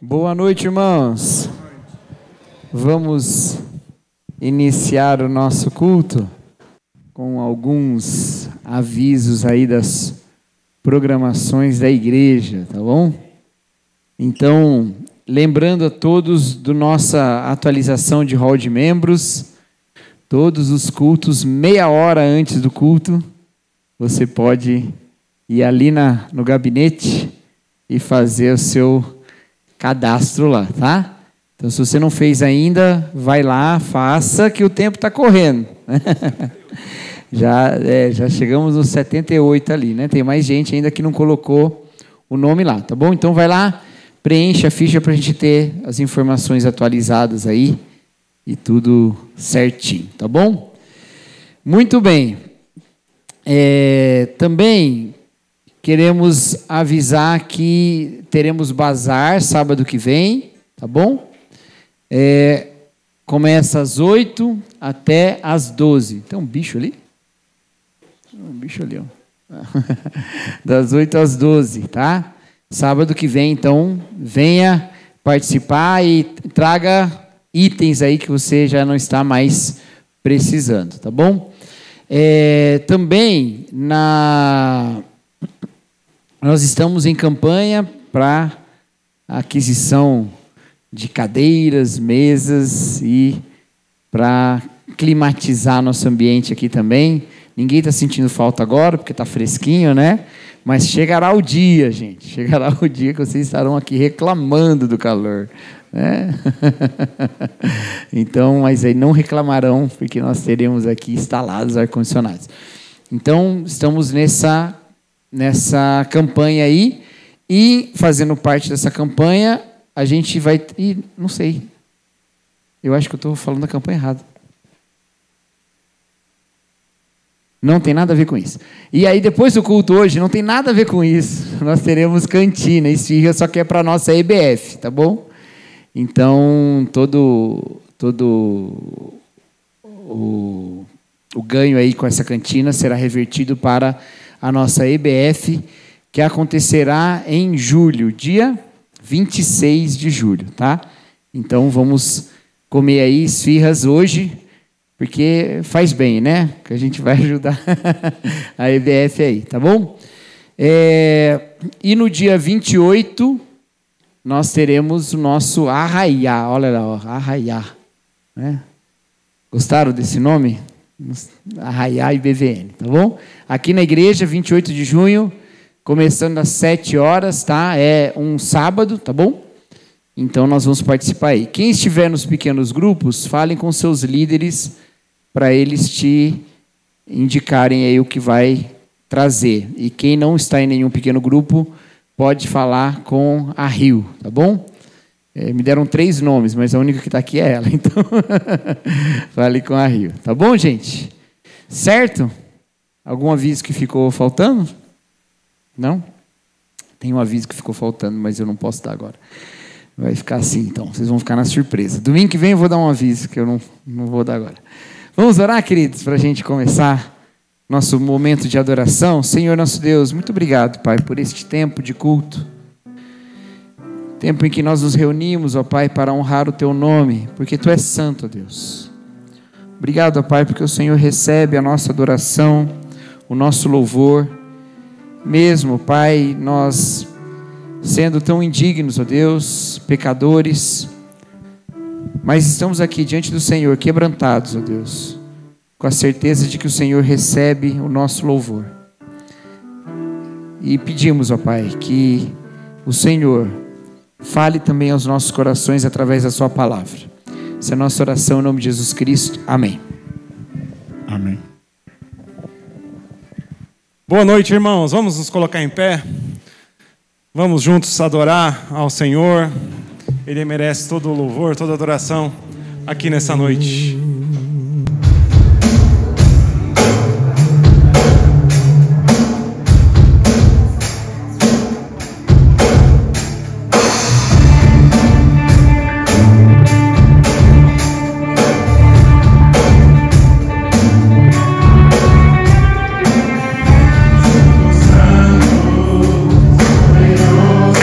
Boa noite, irmãos. Vamos iniciar o nosso culto com alguns avisos aí das programações da igreja, tá bom? Então, lembrando a todos da nossa atualização de hall de membros, todos os cultos, meia hora antes do culto, você pode ir ali no gabinete e fazer o seu cadastro lá, tá? Então, se você não fez ainda, vai lá, faça, que o tempo está correndo. Já chegamos nos 78 ali, né? Tem mais gente ainda que não colocou o nome lá, tá bom? Então, vai lá, preencha a ficha para a gente ter as informações atualizadas aí e tudo certinho, tá bom? Muito bem. Também queremos avisar que teremos bazar sábado que vem, tá bom? Começa às 8 até às 12. Tem um bicho ali? Um bicho ali, ó. Das 8 às 12, tá? Sábado que vem, então, venha participar e traga itens aí que você já não está mais precisando, tá bom? Também nós estamos em campanha para aquisição de cadeiras, mesas e para climatizar nosso ambiente aqui também. Ninguém está sentindo falta agora, porque está fresquinho, né? Mas chegará o dia, gente. Chegará o dia que vocês estarão aqui reclamando do calor, né? Então, mas aí não reclamarão, porque nós teremos aqui instalados ar-condicionados. Então, estamos nessa campanha aí, e fazendo parte dessa campanha, a gente vai... não sei, eu acho que eu estou falando a campanha errada. Não tem nada a ver com isso. E aí, depois do culto hoje, não tem nada a ver com isso. Nós teremos cantina, esfirra, só que é para a nossa EBF, tá bom? Então, todo o ganho aí com essa cantina será revertido para a nossa EBF, que acontecerá em julho, dia 26 de julho, tá? Então, vamos comer aí esfirras hoje, porque faz bem, né? Que a gente vai ajudar a EBF aí, tá bom? E no dia 28, nós teremos o nosso Arraiá. Olha lá, ó, Arraiá. Né? Gostaram desse nome? Arraiá e BVN, tá bom? Aqui na igreja, 28 de junho, começando às 7 horas, tá? É um sábado, tá bom? Então, nós vamos participar aí. Quem estiver nos pequenos grupos, falem com seus líderes para eles te indicarem aí o que vai trazer. E quem não está em nenhum pequeno grupo, pode falar com a Rio, tá bom? Me deram 3 nomes, mas a única que está aqui é ela. Então, fale com a Rio. Tá bom, gente? Certo? Algum aviso que ficou faltando? Não? Tem um aviso que ficou faltando, mas eu não posso dar agora. Vai ficar assim, então. Vocês vão ficar na surpresa. Domingo que vem eu vou dar um aviso, que eu não vou dar agora. Vamos orar, queridos, para a gente começar nosso momento de adoração. Senhor nosso Deus, muito obrigado, Pai, por este tempo de culto. Tempo em que nós nos reunimos, ó Pai, para honrar o Teu nome, porque Tu és santo, ó Deus. Obrigado, ó Pai, porque o Senhor recebe a nossa adoração, o nosso louvor. Mesmo, Pai, nós sendo tão indignos, ó Deus, pecadores, mas estamos aqui diante do Senhor, quebrantados, ó Deus, com a certeza de que o Senhor recebe o nosso louvor. E pedimos, ó Pai, que o Senhor fale também aos nossos corações através da sua palavra. Essa é a nossa oração em nome de Jesus Cristo. Amém. Amém. Boa noite, irmãos. Vamos nos colocar em pé. Vamos juntos adorar ao Senhor. Ele merece todo o louvor, toda a adoração aqui nessa noite. Santo, poderoso,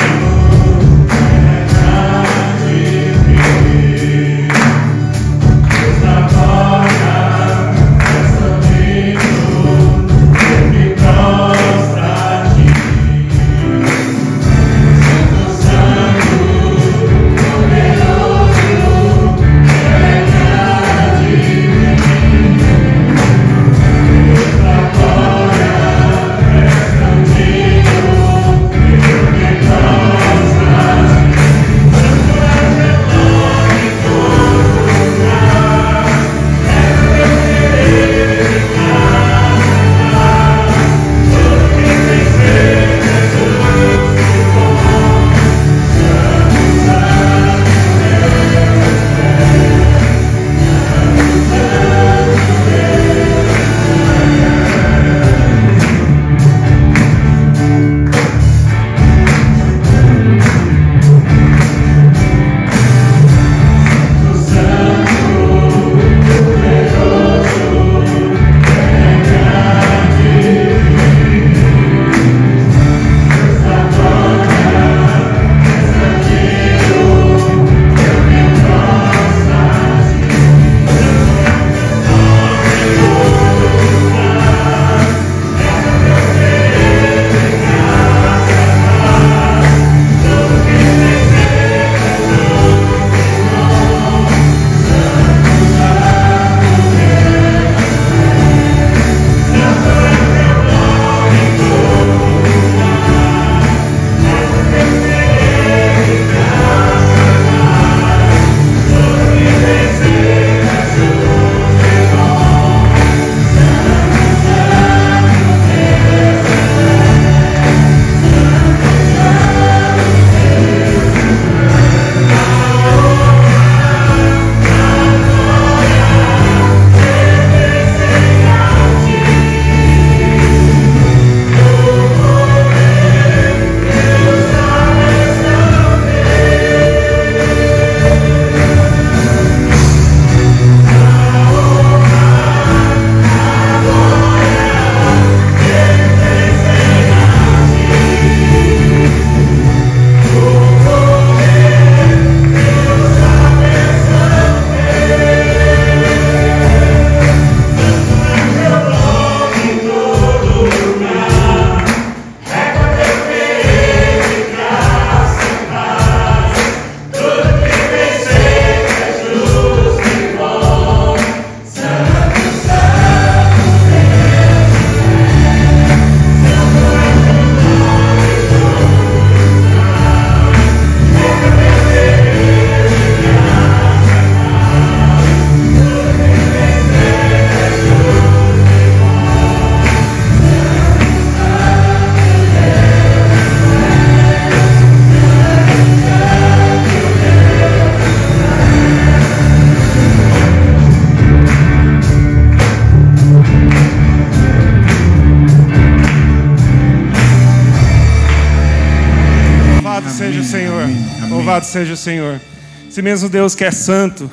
Louvado seja o Senhor. Esse mesmo Deus que é santo,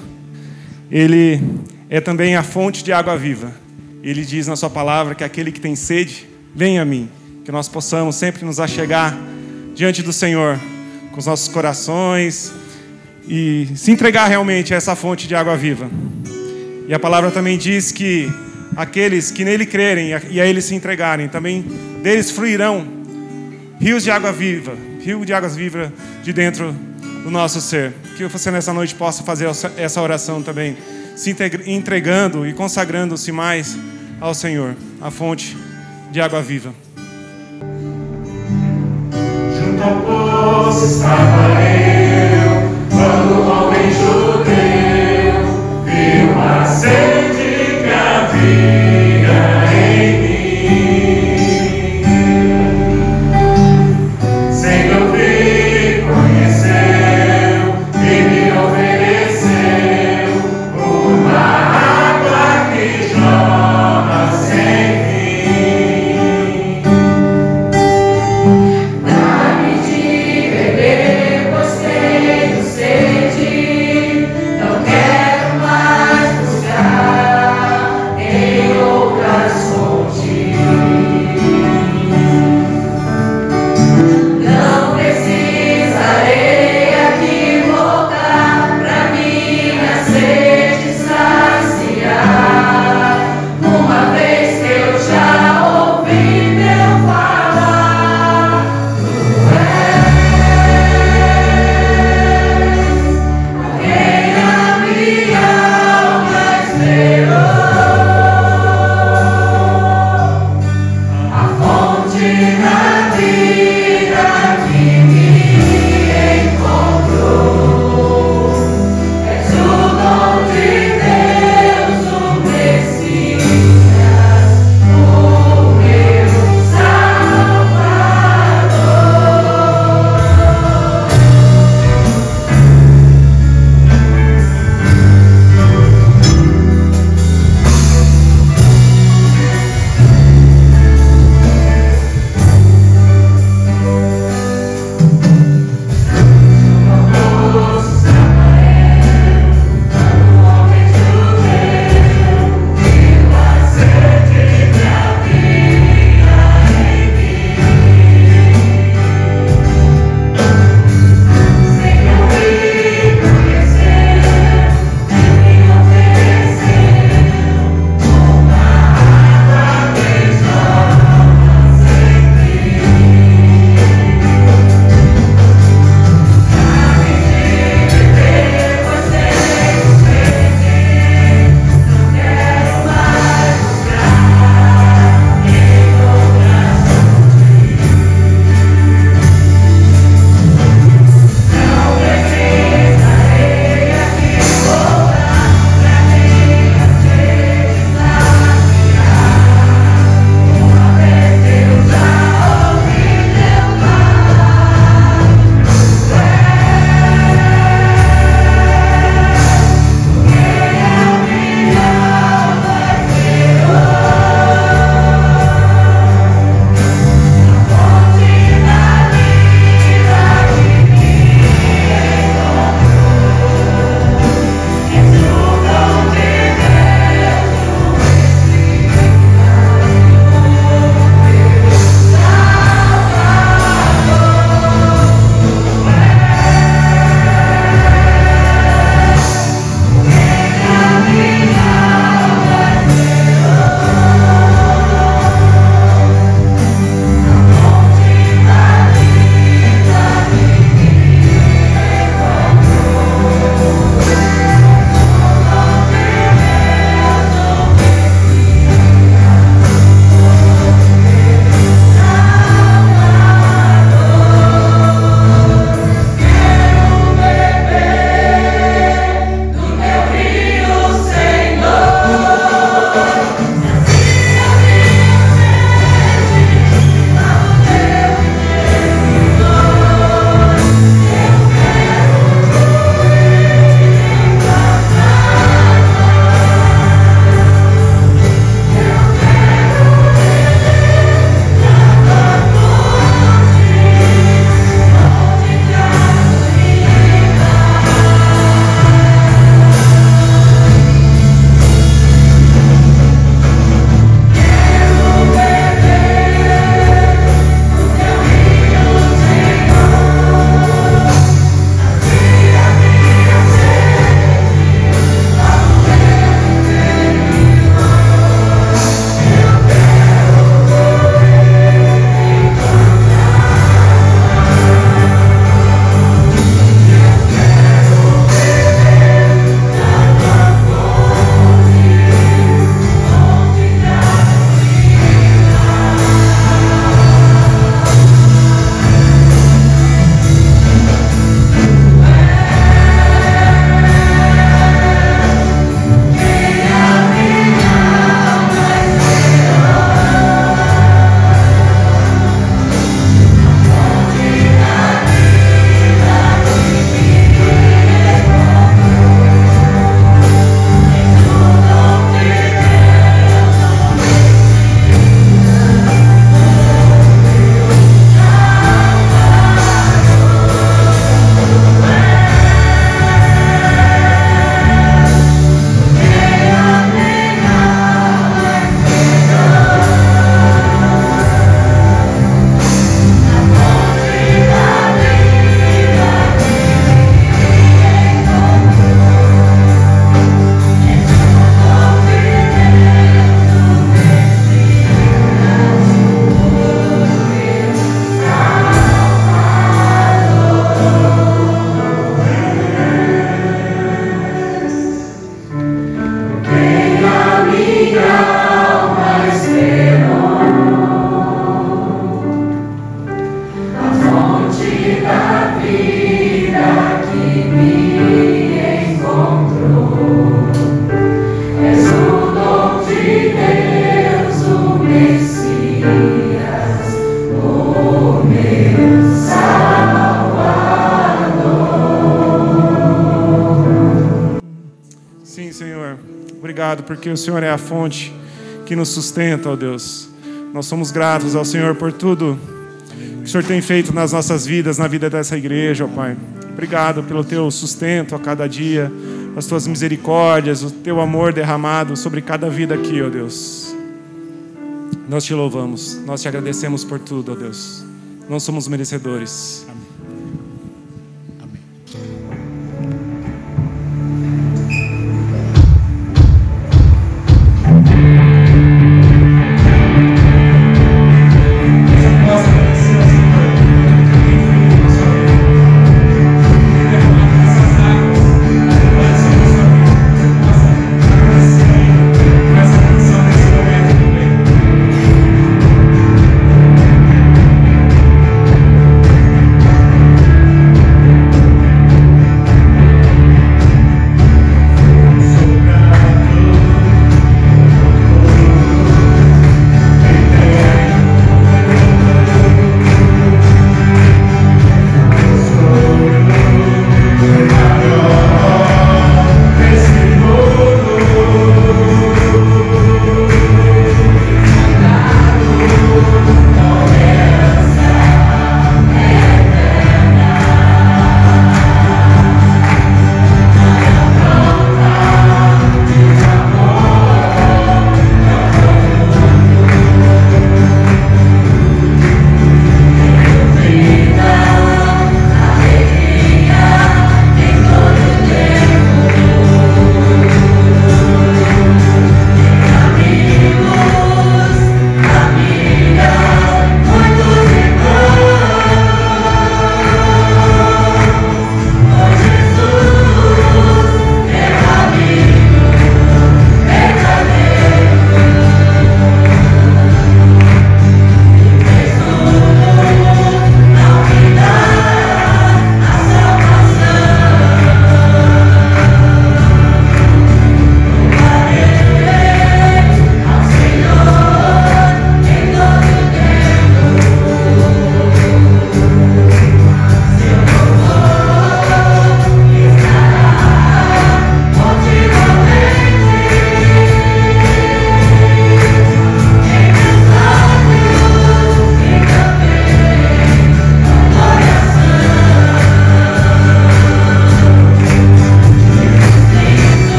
Ele é também a fonte de água viva. Ele diz na sua palavra que aquele que tem sede, venha a mim. Que nós possamos sempre nos achegar diante do Senhor com os nossos corações e se entregar realmente a essa fonte de água viva. E a palavra também diz que aqueles que nele crerem e a ele se entregarem, também deles fluirão rios de água viva, rio de águas vivas de dentro do nosso ser. Que você nessa noite possa fazer essa oração também, se entregando e consagrando-se mais ao Senhor, a fonte de água viva. Junto ao poço estava eu, quando o homem judeu viu a sede que havia em mim. Sem ouvir, conheceu e me ofereceu uma água que jorra sem fim. Dá-me de beber, pois Obrigado, porque o Senhor é a fonte que nos sustenta, ó Deus. Nós somos gratos ao Senhor por tudo que o Senhor tem feito nas nossas vidas, na vida dessa igreja, ó Pai. Obrigado pelo Teu sustento a cada dia, as Tuas misericórdias, o Teu amor derramado sobre cada vida aqui, ó Deus. Nós Te louvamos, nós Te agradecemos por tudo, ó Deus. Não somos merecedores. Amém.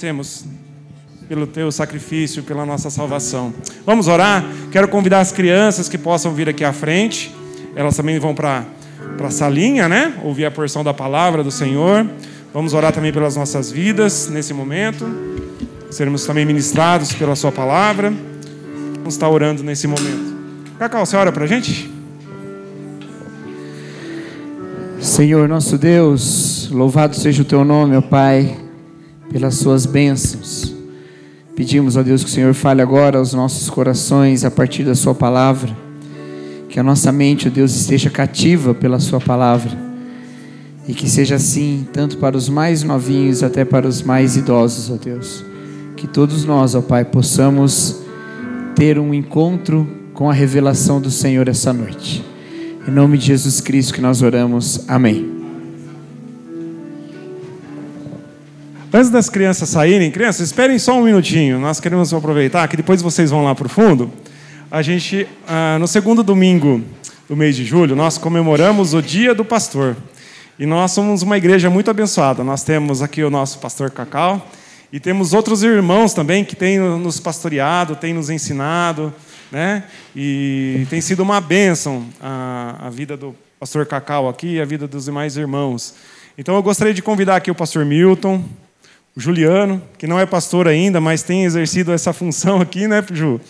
agradecemos pelo teu sacrifício, pela nossa salvação. Vamos orar? Quero convidar as crianças que possam vir aqui à frente. Elas também vão para a salinha, né? Ouvir a porção da palavra do Senhor. Vamos orar também pelas nossas vidas nesse momento. Seremos também ministrados pela sua palavra. Vamos estar orando nesse momento. Cacau, você ora para a gente? Senhor nosso Deus, louvado seja o teu nome, ó Pai, pelas suas bênçãos. Pedimos, ó Deus, que o Senhor fale agora aos nossos corações a partir da sua palavra. Que a nossa mente, ó Deus, esteja cativa pela sua palavra. E que seja assim, tanto para os mais novinhos até para os mais idosos, ó Deus. Que todos nós, ó Pai, possamos ter um encontro com a revelação do Senhor essa noite. Em nome de Jesus Cristo que nós oramos. Amém. Antes das crianças saírem, crianças, esperem só um minutinho. Nós queremos aproveitar que depois vocês vão lá para o fundo. A gente, no segundo domingo do mês de julho, nós comemoramos o Dia do Pastor. E nós somos uma igreja muito abençoada. Nós temos aqui o nosso pastor Cacau e temos outros irmãos também que têm nos pastoreado, têm nos ensinado, né? E tem sido uma bênção a vida do pastor Cacau aqui e a vida dos demais irmãos. Então eu gostaria de convidar aqui o pastor Milton, o Juliano, que não é pastor ainda, mas tem exercido essa função aqui, né, Ju?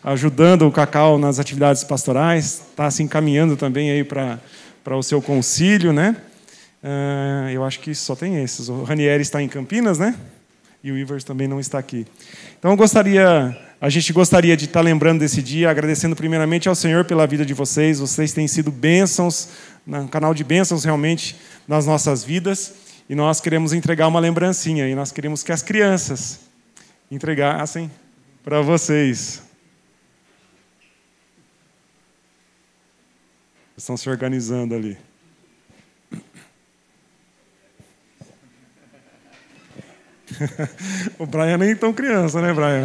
Ajudando o Cacau nas atividades pastorais, está se encaminhando também aí para o seu concílio, né? Eu acho que só tem esses. O Ranieri está em Campinas, né? E o Ivers também não está aqui. Então a gente gostaria de estar lembrando desse dia, agradecendo primeiramente ao Senhor pela vida de vocês. Vocês têm sido bênçãos, um canal de bênçãos realmente nas nossas vidas. E nós queremos entregar uma lembrancinha. E nós queremos que as crianças entregassem para vocês. Estão se organizando ali. O Brian nem tão criança, né, Brian?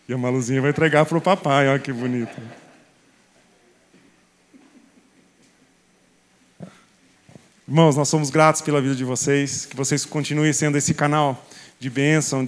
E a Maluzinha vai entregar para o papai, olha que bonito. Irmãos, nós somos gratos pela vida de vocês, que vocês continuem sendo esse canal de bênção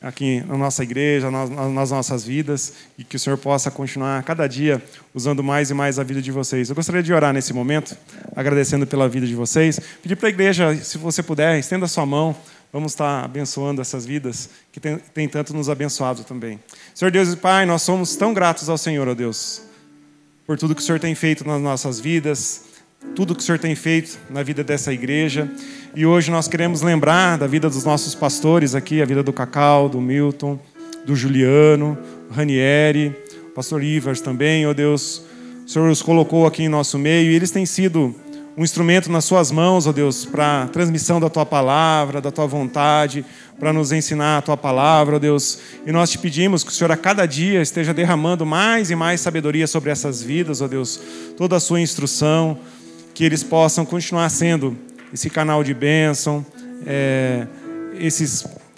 aqui na nossa igreja, nas nossas vidas, e que o Senhor possa continuar cada dia usando mais e mais a vida de vocês. Eu gostaria de orar nesse momento, agradecendo pela vida de vocês. Pedir para a igreja, se você puder, estenda a sua mão. Vamos estar abençoando essas vidas que tem tanto nos abençoado também. Senhor Deus e Pai, nós somos tão gratos ao Senhor, ó Deus, por tudo que o Senhor tem feito nas nossas vidas, tudo que o Senhor tem feito na vida dessa igreja. E hoje nós queremos lembrar da vida dos nossos pastores aqui, a vida do Cacau, do Milton, do Juliano, do Ranieri, o pastor Ivers também, ó Deus. O Senhor os colocou aqui em nosso meio e eles têm sido um instrumento nas suas mãos, ó Deus, para a transmissão da Tua palavra, da Tua vontade, para nos ensinar a Tua palavra, ó Deus. E nós te pedimos que o Senhor a cada dia esteja derramando mais e mais sabedoria sobre essas vidas, ó Deus, toda a sua instrução, que eles possam continuar sendo esse canal de bênção,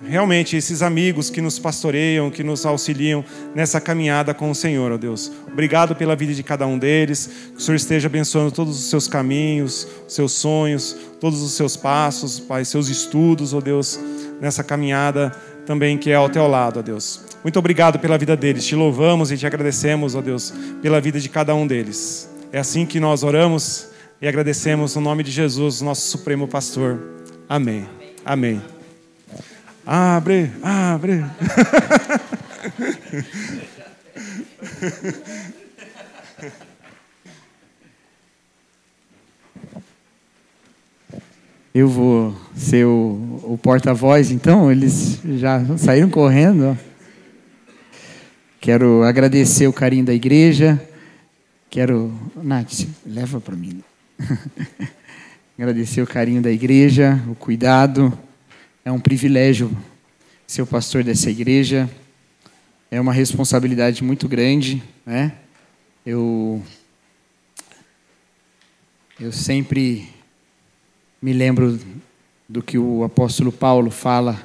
realmente esses amigos que nos pastoreiam, que nos auxiliam nessa caminhada com o Senhor, ó Deus. Obrigado pela vida de cada um deles, que o Senhor esteja abençoando todos os seus caminhos, os seus sonhos, todos os seus passos, Pai, seus estudos, ó Deus, nessa caminhada também que é ao teu lado, ó Deus. Muito obrigado pela vida deles, te louvamos e te agradecemos, ó Deus, pela vida de cada um deles. É assim que nós oramos e agradecemos no nome de Jesus, nosso Supremo Pastor. Amém. Amém. Abre, abre. Eu vou ser o porta-voz, então, eles já saíram correndo. Ó. Quero agradecer o carinho da igreja. Nath, leva para mim. Agradecer o carinho da igreja, o cuidado. É um privilégio ser o pastor dessa igreja. É uma responsabilidade muito grande, né? Eu sempre me lembro do que o apóstolo Paulo fala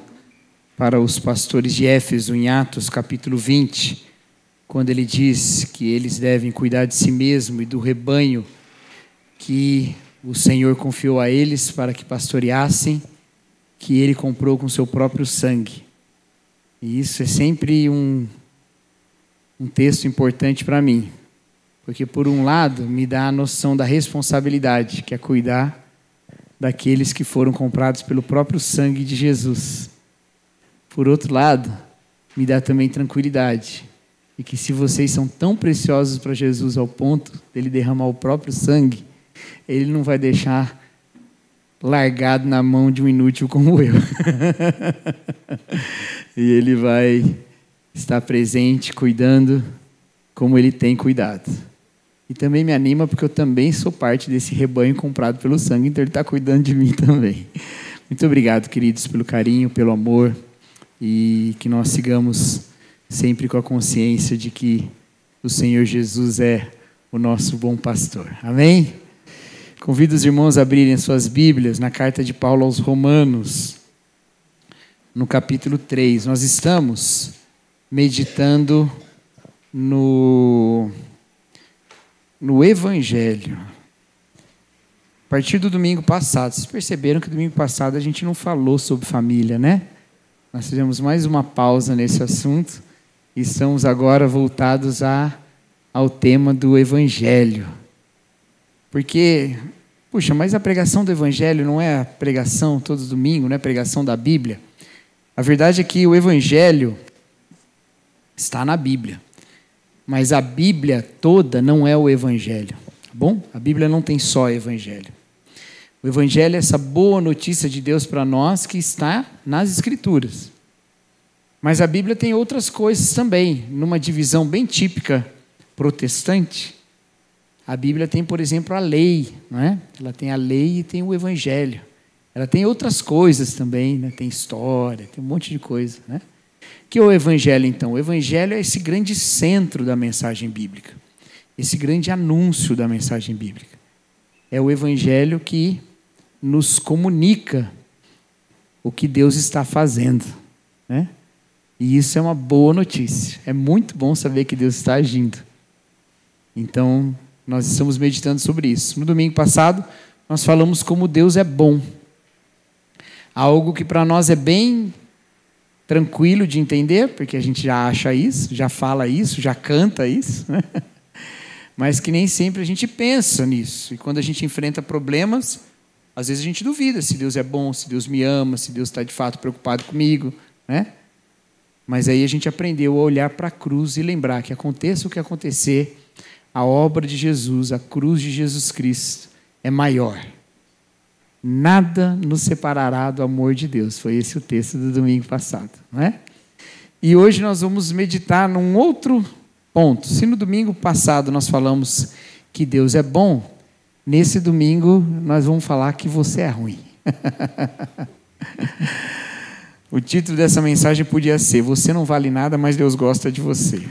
para os pastores de Éfeso, em Atos capítulo 20, quando ele diz que eles devem cuidar de si mesmo e do rebanho que o Senhor confiou a eles para que pastoreassem, que ele comprou com seu próprio sangue. E isso é sempre um texto importante para mim, porque por um lado me dá a noção da responsabilidade, que é cuidar daqueles que foram comprados pelo próprio sangue de Jesus. Por outro lado, me dá também tranquilidade, e que se vocês são tão preciosos para Jesus ao ponto dele derramar o próprio sangue, ele não vai deixar largado na mão de um inútil como eu. E ele vai estar presente, cuidando como ele tem cuidado. E também me anima porque eu também sou parte desse rebanho comprado pelo sangue, então ele está cuidando de mim também. Muito obrigado, queridos, pelo carinho, pelo amor, e que nós sigamos sempre com a consciência de que o Senhor Jesus é o nosso bom pastor. Amém? Convido os irmãos a abrirem suas Bíblias na carta de Paulo aos Romanos, no capítulo 3. Nós estamos meditando no Evangelho. A partir do domingo passado, vocês perceberam que domingo passado a gente não falou sobre família, né? Nós fizemos mais uma pausa nesse assunto e estamos agora voltados ao tema do Evangelho. Porque, puxa, mas a pregação do Evangelho não é a pregação todo domingo, não é a pregação da Bíblia. A verdade é que o Evangelho está na Bíblia, mas a Bíblia toda não é o Evangelho, tá bom? A Bíblia não tem só Evangelho. O Evangelho é essa boa notícia de Deus para nós que está nas Escrituras. Mas a Bíblia tem outras coisas também. Numa divisão bem típica protestante, a Bíblia tem, por exemplo, a lei, não é? Ela tem a lei e tem o Evangelho. Ela tem outras coisas também, né? Tem história, tem um monte de coisa, né? O que é o Evangelho, então? O Evangelho é esse grande centro da mensagem bíblica, esse grande anúncio da mensagem bíblica. É o Evangelho que nos comunica o que Deus está fazendo, né? E isso é uma boa notícia. É muito bom saber que Deus está agindo. Então, nós estamos meditando sobre isso. No domingo passado, nós falamos como Deus é bom. Algo que para nós é bem tranquilo de entender, porque a gente já acha isso, já fala isso, já canta isso, né? Mas que nem sempre a gente pensa nisso. E quando a gente enfrenta problemas, às vezes a gente duvida se Deus é bom, se Deus me ama, se Deus está de fato preocupado comigo, né? Mas aí a gente aprendeu a olhar para a cruz e lembrar que aconteça o que acontecer, a obra de Jesus, a cruz de Jesus Cristo é maior. Nada nos separará do amor de Deus. Foi esse o texto do domingo passado, não é? E hoje nós vamos meditar num outro ponto. Se no domingo passado nós falamos que Deus é bom, nesse domingo nós vamos falar que você é ruim. O título dessa mensagem podia ser: Você não vale nada, mas Deus gosta de você.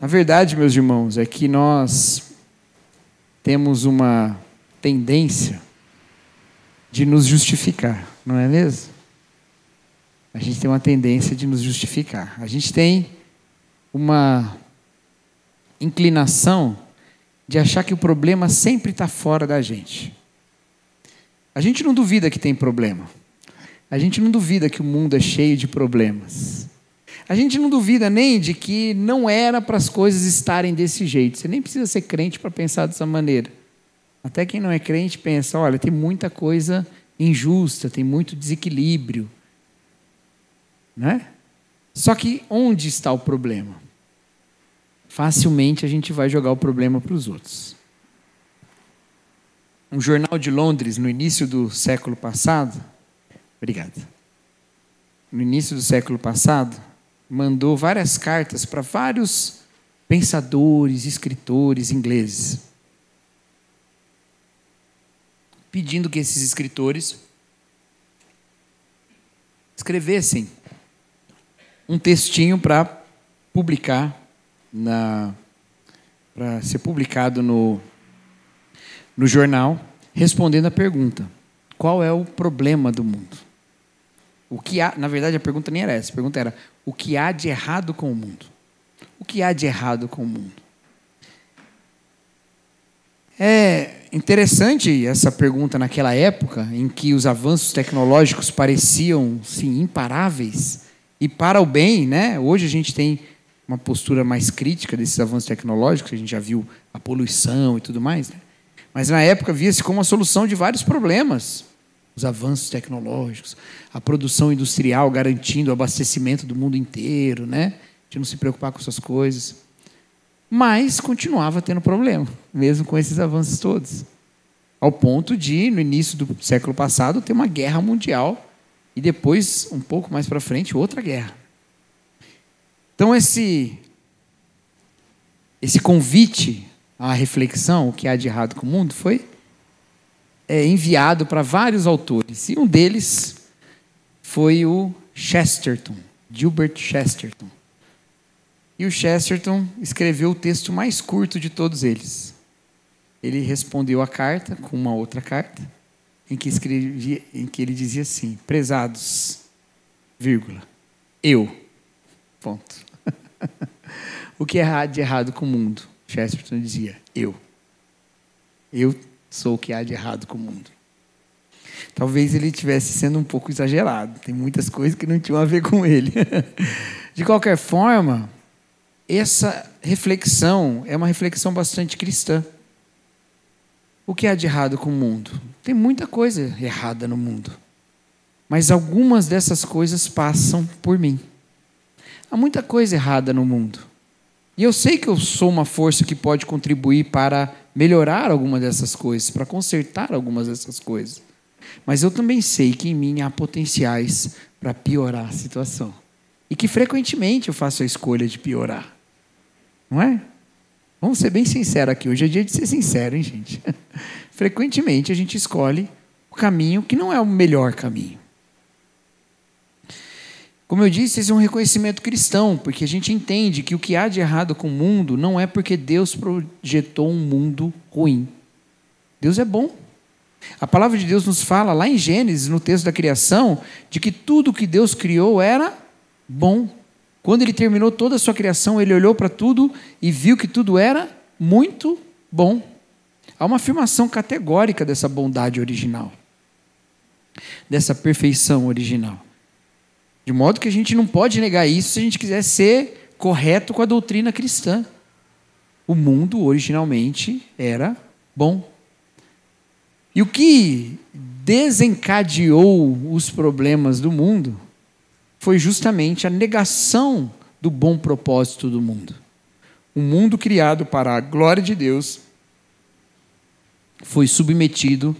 A verdade, meus irmãos, é que nós temos uma tendência de nos justificar, não é mesmo? A gente tem uma tendência de nos justificar. A gente tem uma inclinação de achar que o problema sempre está fora da gente. A gente não duvida que tem problema. A gente não duvida que o mundo é cheio de problemas. A gente não duvida nem de que não era para as coisas estarem desse jeito. Você nem precisa ser crente para pensar dessa maneira. Até quem não é crente pensa: olha, tem muita coisa injusta, tem muito desequilíbrio, né? Só que onde está o problema? Facilmente a gente vai jogar o problema para os outros. Um jornal de Londres, no início do século passado, no início do século passado, mandou várias cartas para vários pensadores, escritores ingleses, pedindo que esses escritores escrevessem um textinho para publicar, para ser publicado no jornal, respondendo a pergunta: qual é o problema do mundo? O que há, na verdade, a pergunta nem era essa. A pergunta era: o que há de errado com o mundo? O que há de errado com o mundo? É interessante essa pergunta naquela época em que os avanços tecnológicos pareciam, sim, imparáveis. E para o bem, né? Hoje a gente tem uma postura mais crítica desses avanços tecnológicos, a gente já viu a poluição e tudo mais, né? Mas na época via-se como a solução de vários problemas. Os avanços tecnológicos, a produção industrial garantindo o abastecimento do mundo inteiro, né? De não se preocupar com essas coisas. Mas continuava tendo problema, mesmo com esses avanços todos. Ao ponto de, no início do século passado, ter uma guerra mundial e depois, um pouco mais para frente, outra guerra. Então, esse convite à reflexão, o que há de errado com o mundo, foi enviado para vários autores. E um deles foi o Chesterton, Gilbert Chesterton. E o Chesterton escreveu o texto mais curto de todos eles. Ele respondeu a carta com uma outra carta, em que ele dizia assim: prezados, vírgula, eu, ponto. O que há de errado com o mundo? Chesterton dizia: eu sou o que há de errado com o mundo. Talvez ele estivesse sendo um pouco exagerado, tem muitas coisas que não tinham a ver com ele. De qualquer forma, essa reflexão é uma reflexão bastante cristã. O que há de errado com o mundo? Tem muita coisa errada no mundo, mas algumas dessas coisas passam por mim. Há muita coisa errada no mundo, e eu sei que eu sou uma força que pode contribuir para melhorar algumas dessas coisas, para consertar algumas dessas coisas, mas eu também sei que em mim há potenciais para piorar a situação, e que frequentemente eu faço a escolha de piorar. Não é? Vamos ser bem sinceros aqui. Hoje é dia de ser sincero, hein, gente? Frequentemente a gente escolhe o caminho que não é o melhor caminho. Como eu disse, esse é um reconhecimento cristão, porque a gente entende que o que há de errado com o mundo não é porque Deus projetou um mundo ruim. Deus é bom. A palavra de Deus nos fala lá em Gênesis, no texto da criação, de que tudo que Deus criou era bom. Quando ele terminou toda a sua criação, ele olhou para tudo e viu que tudo era muito bom. Há uma afirmação categórica dessa bondade original, dessa perfeição original. De modo que a gente não pode negar isso se a gente quiser ser correto com a doutrina cristã. O mundo originalmente era bom. E o que desencadeou os problemas do mundo foi justamente a negação do bom propósito do mundo. Um mundo criado para a glória de Deus foi submetido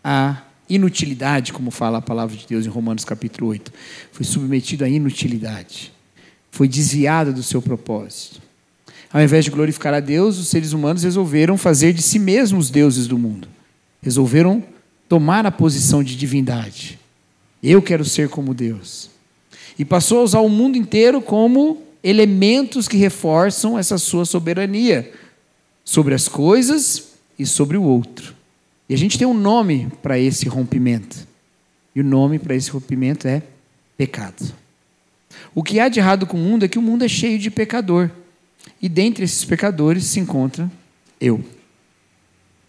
à inutilidade, como fala a palavra de Deus em Romanos capítulo 8. Foi submetido à inutilidade. Foi desviado do seu propósito. Ao invés de glorificar a Deus, os seres humanos resolveram fazer de si mesmos deuses do mundo. Resolveram tomar a posição de divindade. Eu quero ser como Deus. E passou a usar o mundo inteiro como elementos que reforçam essa sua soberania sobre as coisas e sobre o outro. E a gente tem um nome para esse rompimento. E o nome para esse rompimento é pecado. O que há de errado com o mundo é que o mundo é cheio de pecador. E dentre esses pecadores se encontra eu.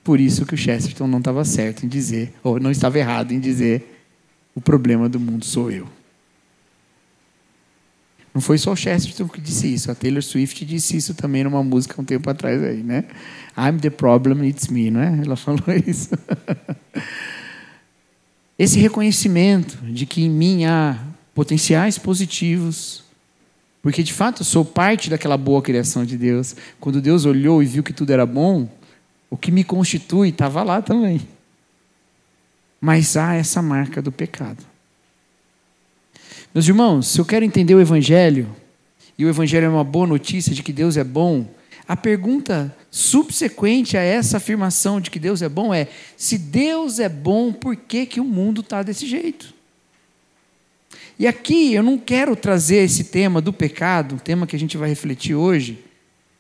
Por isso que o Chesterton não estava certo em dizer, ou não estava errado em dizer, o problema do mundo sou eu. Não foi só o Chesterton que disse isso. A Taylor Swift disse isso também numa música um tempo atrás aí, né? I'm the problem, it's me, não é? Ela falou isso. Esse reconhecimento de que em mim há potenciais positivos, porque de fato eu sou parte daquela boa criação de Deus. Quando Deus olhou e viu que tudo era bom, o que me constitui estava lá também. Mas há essa marca do pecado. Meus irmãos, se eu quero entender o Evangelho, e o Evangelho é uma boa notícia de que Deus é bom, a pergunta subsequente a essa afirmação de que Deus é bom é: se Deus é bom, por que que o mundo está desse jeito? E aqui eu não quero trazer esse tema do pecado, um tema que a gente vai refletir hoje,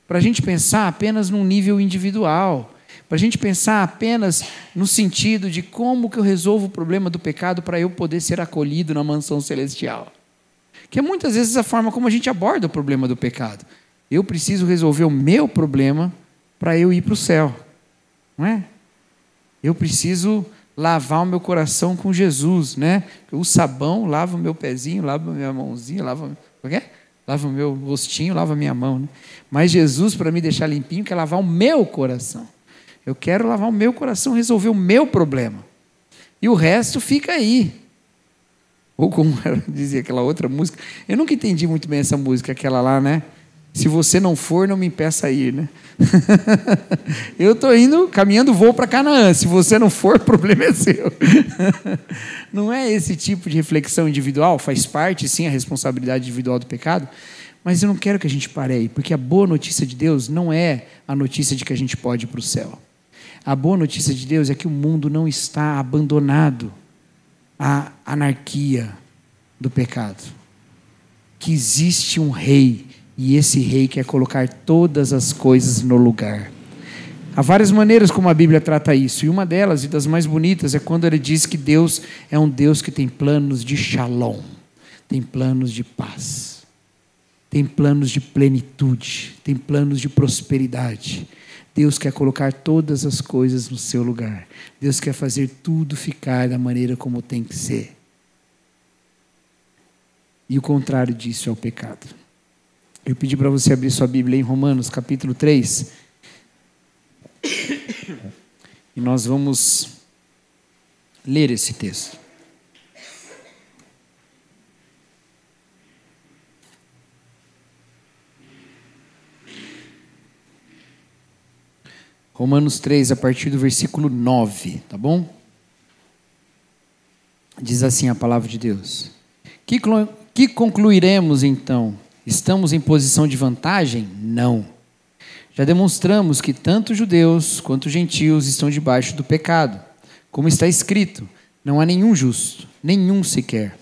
para a gente pensar apenas num nível individual. para a gente pensar apenas no sentido de como que eu resolvo o problema do pecado para eu poder ser acolhido na mansão celestial. Que é muitas vezes a forma como a gente aborda o problema do pecado. Eu preciso resolver o meu problema para eu ir para o céu. Não é? Eu preciso lavar o meu coração com Jesus, né? O sabão lava o meu pezinho, lava a minha mãozinha, lava o meu rostinho, lava a minha mão, né? Mas Jesus, para me deixar limpinho, quer lavar o meu coração. Eu quero lavar o meu coração, resolver o meu problema. E o resto fica aí. Ou como dizia aquela outra música, eu nunca entendi muito bem essa música, aquela lá, né? Se você não for, não me impeça a ir, né? Eu estou indo, caminhando voo para Canaã. Se você não for, o problema é seu. Não é esse tipo de reflexão individual? Faz parte, sim, a responsabilidade individual do pecado. Mas eu não quero que a gente pare aí, porque a boa notícia de Deus não é a notícia de que a gente pode ir para o céu. A boa notícia de Deus é que o mundo não está abandonado à anarquia do pecado. Que existe um rei, e esse rei quer colocar todas as coisas no lugar. Há várias maneiras como a Bíblia trata isso, e uma delas, e das mais bonitas, é quando ele diz que Deus é um Deus que tem planos de shalom, tem planos de paz, tem planos de plenitude, tem planos de prosperidade. Deus quer colocar todas as coisas no seu lugar. Deus quer fazer tudo ficar da maneira como tem que ser. E o contrário disso é o pecado. Eu pedi para você abrir sua Bíblia em Romanos, capítulo 3. E nós vamos ler esse texto. Romanos 3, a partir do versículo 9, tá bom? Diz assim a palavra de Deus. Que concluiremos então? Estamos em posição de vantagem? Não. Já demonstramos que tanto judeus quanto gentios estão debaixo do pecado. Como está escrito, não há nenhum justo, nenhum sequer.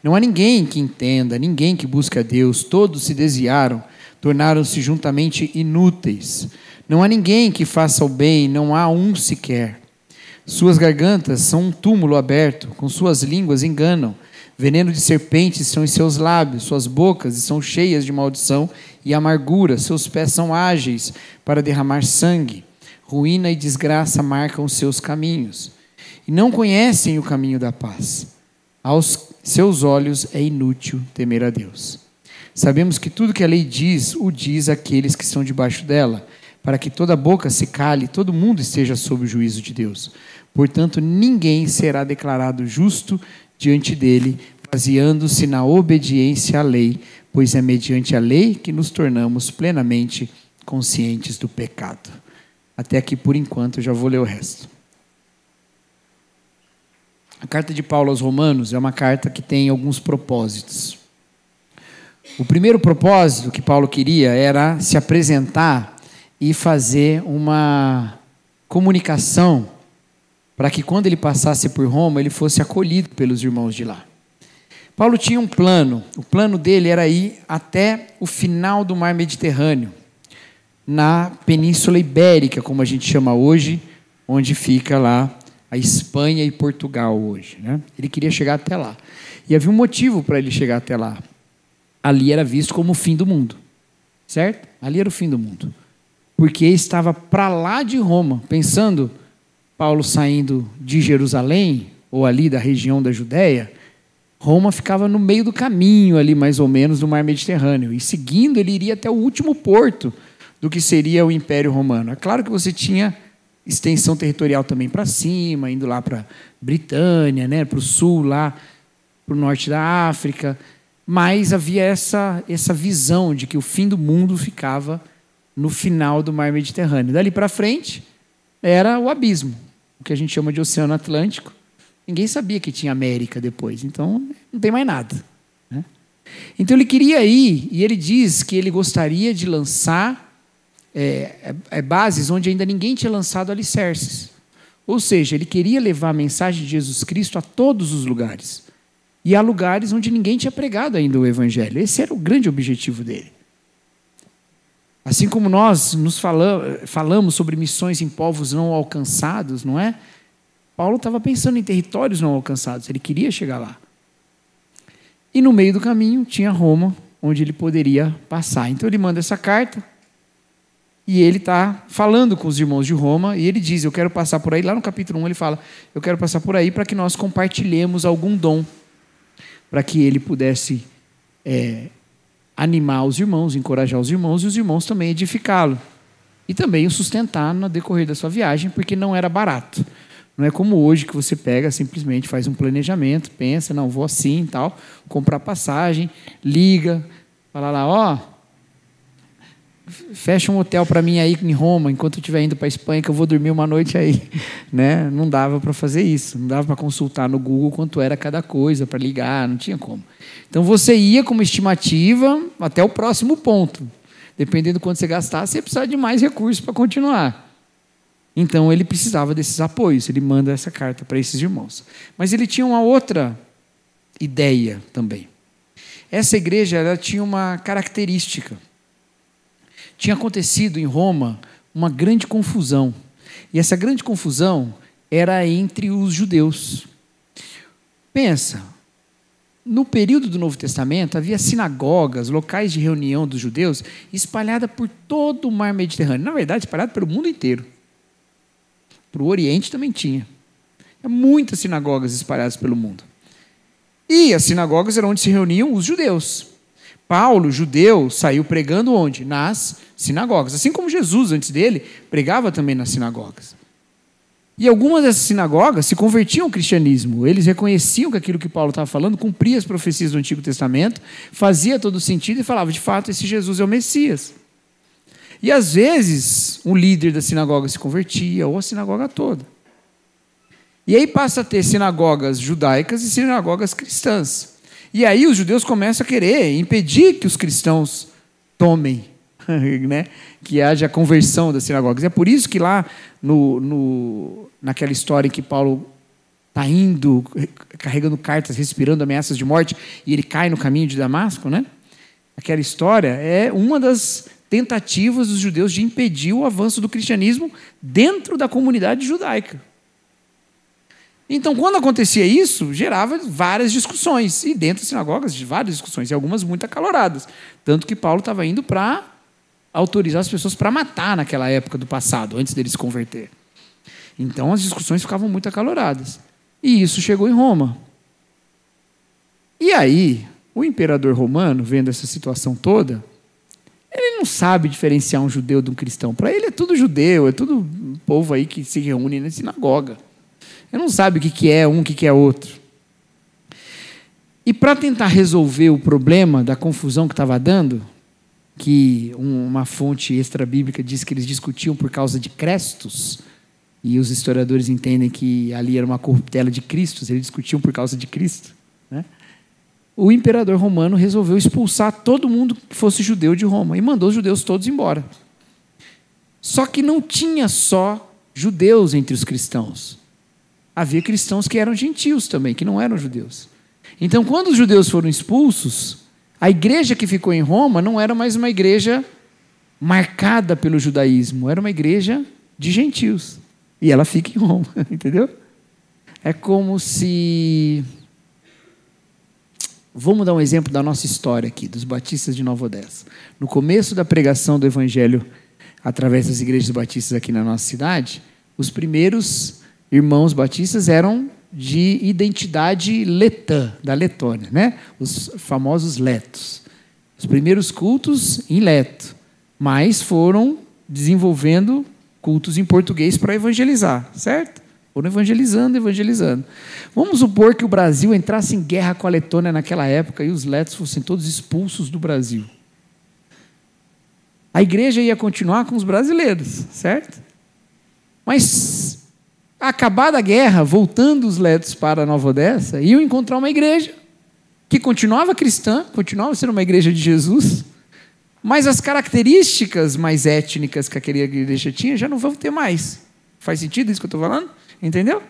Não há ninguém que entenda, ninguém que busque a Deus. Todos se desviaram, tornaram-se juntamente inúteis. Não há ninguém que faça o bem, não há um sequer. Suas gargantas são um túmulo aberto, com suas línguas enganam. Veneno de serpentes são em seus lábios, suas bocas estão cheias de maldição e amargura, seus pés são ágeis para derramar sangue. Ruína e desgraça marcam os seus caminhos. E não conhecem o caminho da paz. Aos seus olhos é inútil temer a Deus. Sabemos que tudo que a lei diz, o diz àqueles que estão debaixo dela, para que toda boca se cale e todo mundo esteja sob o juízo de Deus. Portanto, ninguém será declarado justo diante dele, baseando-se na obediência à lei, pois é mediante a lei que nos tornamos plenamente conscientes do pecado. Até aqui, por enquanto, eu já vou ler o resto. A carta de Paulo aos Romanos é uma carta que tem alguns propósitos. O primeiro propósito que Paulo queria era se apresentar e fazer uma comunicação para que quando ele passasse por Roma, ele fosse acolhido pelos irmãos de lá. Paulo tinha um plano. O plano dele era ir até o final do mar Mediterrâneo, na Península Ibérica, como a gente chama hoje, onde fica lá a Espanha e Portugal hoje, né? Ele queria chegar até lá. E havia um motivo para ele chegar até lá. Ali era visto como o fim do mundo, certo? Ali era o fim do mundo. Porque estava para lá de Roma, pensando... Paulo saindo de Jerusalém, ou ali da região da Judéia, Roma ficava no meio do caminho ali, mais ou menos, do mar Mediterrâneo. E seguindo, ele iria até o último porto do que seria o Império Romano. É claro que você tinha extensão territorial também para cima, indo lá para Britânia, né, para o sul, lá para o norte da África. Mas havia essa visão de que o fim do mundo ficava no final do mar Mediterrâneo. Dali para frente, era o abismo. O que a gente chama de Oceano Atlântico. Ninguém sabia que tinha América depois, então não tem mais nada, né? Então ele queria ir, e ele diz que ele gostaria de lançar bases onde ainda ninguém tinha lançado alicerces. Ou seja, ele queria levar a mensagem de Jesus Cristo a todos os lugares. E a lugares onde ninguém tinha pregado ainda o Evangelho. Esse era o grande objetivo dele. Assim como nós falamos sobre missões em povos não alcançados, não é? Paulo estava pensando em territórios não alcançados, ele queria chegar lá. E no meio do caminho tinha Roma, onde ele poderia passar. Então ele manda essa carta, e ele está falando com os irmãos de Roma, e ele diz, eu quero passar por aí. Lá no capítulo 1 ele fala, eu quero passar por aí para que nós compartilhemos algum dom, para que ele pudesse animar os irmãos, encorajar os irmãos, e os irmãos também edificá-lo. E também o sustentar no decorrer da sua viagem, porque não era barato. Não é como hoje que você pega, simplesmente faz um planejamento, pensa, não, vou assim e tal, comprar passagem, liga, fala lá, ó, fecha um hotel para mim aí em Roma, enquanto eu estiver indo para a Espanha, que eu vou dormir uma noite aí. Né? Não dava para fazer isso, não dava para consultar no Google quanto era cada coisa, para ligar, não tinha como. Então você ia com uma estimativa até o próximo ponto. Dependendo do quanto você gastasse, você precisava de mais recursos para continuar. Então ele precisava desses apoios, ele manda essa carta para esses irmãos. Mas ele tinha uma outra ideia também. Essa igreja ela tinha uma característica. Tinha acontecido em Roma uma grande confusão. E essa grande confusão era entre os judeus. Pensa, no período do Novo Testamento, havia sinagogas, locais de reunião dos judeus, espalhadas por todo o mar Mediterrâneo. Na verdade, espalhadas pelo mundo inteiro. Para o Oriente também tinha. Muitas sinagogas espalhadas pelo mundo. E as sinagogas eram onde se reuniam os judeus. Paulo, judeu, saiu pregando onde? Nas sinagogas. Assim como Jesus, antes dele, pregava também nas sinagogas. E algumas dessas sinagogas se convertiam ao cristianismo. Eles reconheciam que aquilo que Paulo estava falando cumpria as profecias do Antigo Testamento, fazia todo sentido e falava, de fato, esse Jesus é o Messias. E às vezes, um líder da sinagoga se convertia, ou a sinagoga toda. E aí passa a ter sinagogas judaicas e sinagogas cristãs. E aí os judeus começam a querer impedir que os cristãos tomem, né? Que haja conversão das sinagogas. É por isso que lá, naquela história em que Paulo está indo, carregando cartas, respirando ameaças de morte, e ele cai no caminho de Damasco, né? Aquela história é uma das tentativas dos judeus de impedir o avanço do cristianismo dentro da comunidade judaica. Então, quando acontecia isso, gerava várias discussões. E dentro das sinagogas, várias discussões, e algumas muito acaloradas. Tanto que Paulo estava indo para autorizar as pessoas para matar naquela época do passado, antes dele se converter. Então, as discussões ficavam muito acaloradas. E isso chegou em Roma. E aí, o imperador romano, vendo essa situação toda, ele não sabe diferenciar um judeu de um cristão. Para ele é tudo judeu, é tudo um povo aí que se reúne na sinagoga. Ele não sabe o que é um, o que é outro. E para tentar resolver o problema da confusão que estava dando, que uma fonte extra-bíblica diz que eles discutiam por causa de Crestos, e os historiadores entendem que ali era uma corruptela de Cristos, eles discutiam por causa de Cristo, né? O imperador romano resolveu expulsar todo mundo que fosse judeu de Roma, e mandou os judeus todos embora. Só que não tinha só judeus entre os cristãos. Havia cristãos que eram gentios também, que não eram judeus. Então, quando os judeus foram expulsos, a igreja que ficou em Roma não era mais uma igreja marcada pelo judaísmo, era uma igreja de gentios. E ela fica em Roma, entendeu? É como se... Vamos dar um exemplo da nossa história aqui, dos batistas de Nova Odessa. No começo da pregação do evangelho através das igrejas batistas aqui na nossa cidade, os primeiros irmãos batistas eram de identidade letã, da Letônia, né? Os famosos letos. Os primeiros cultos em leto, mas foram desenvolvendo cultos em português para evangelizar, certo? Foram evangelizando. Vamos supor que o Brasil entrasse em guerra com a Letônia naquela época e os letos fossem todos expulsos do Brasil. A igreja ia continuar com os brasileiros, certo? Mas, acabada a guerra, voltando os letos para Nova Odessa, iam encontrar uma igreja que continuava cristã, continuava sendo uma igreja de Jesus, mas as características mais étnicas que aquela igreja tinha já não vão ter mais. Faz sentido isso que eu estou falando? Entendeu?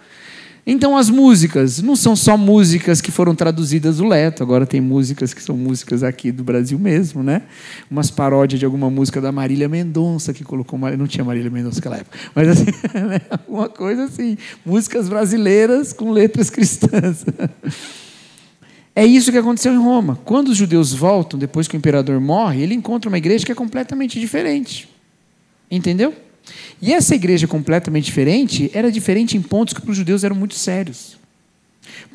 Então as músicas não são só músicas que foram traduzidas do Leto, agora tem músicas que são músicas aqui do Brasil mesmo, né? Umas paródias de alguma música da Marília Mendonça, que colocou... Não tinha Marília Mendonça naquela época, mas assim, né? Alguma coisa assim, músicas brasileiras com letras cristãs. É isso que aconteceu em Roma. Quando os judeus voltam, depois que o imperador morre, ele encontra uma igreja que é completamente diferente. Entendeu? E essa igreja completamente diferente, era diferente em pontos que para os judeus eram muito sérios.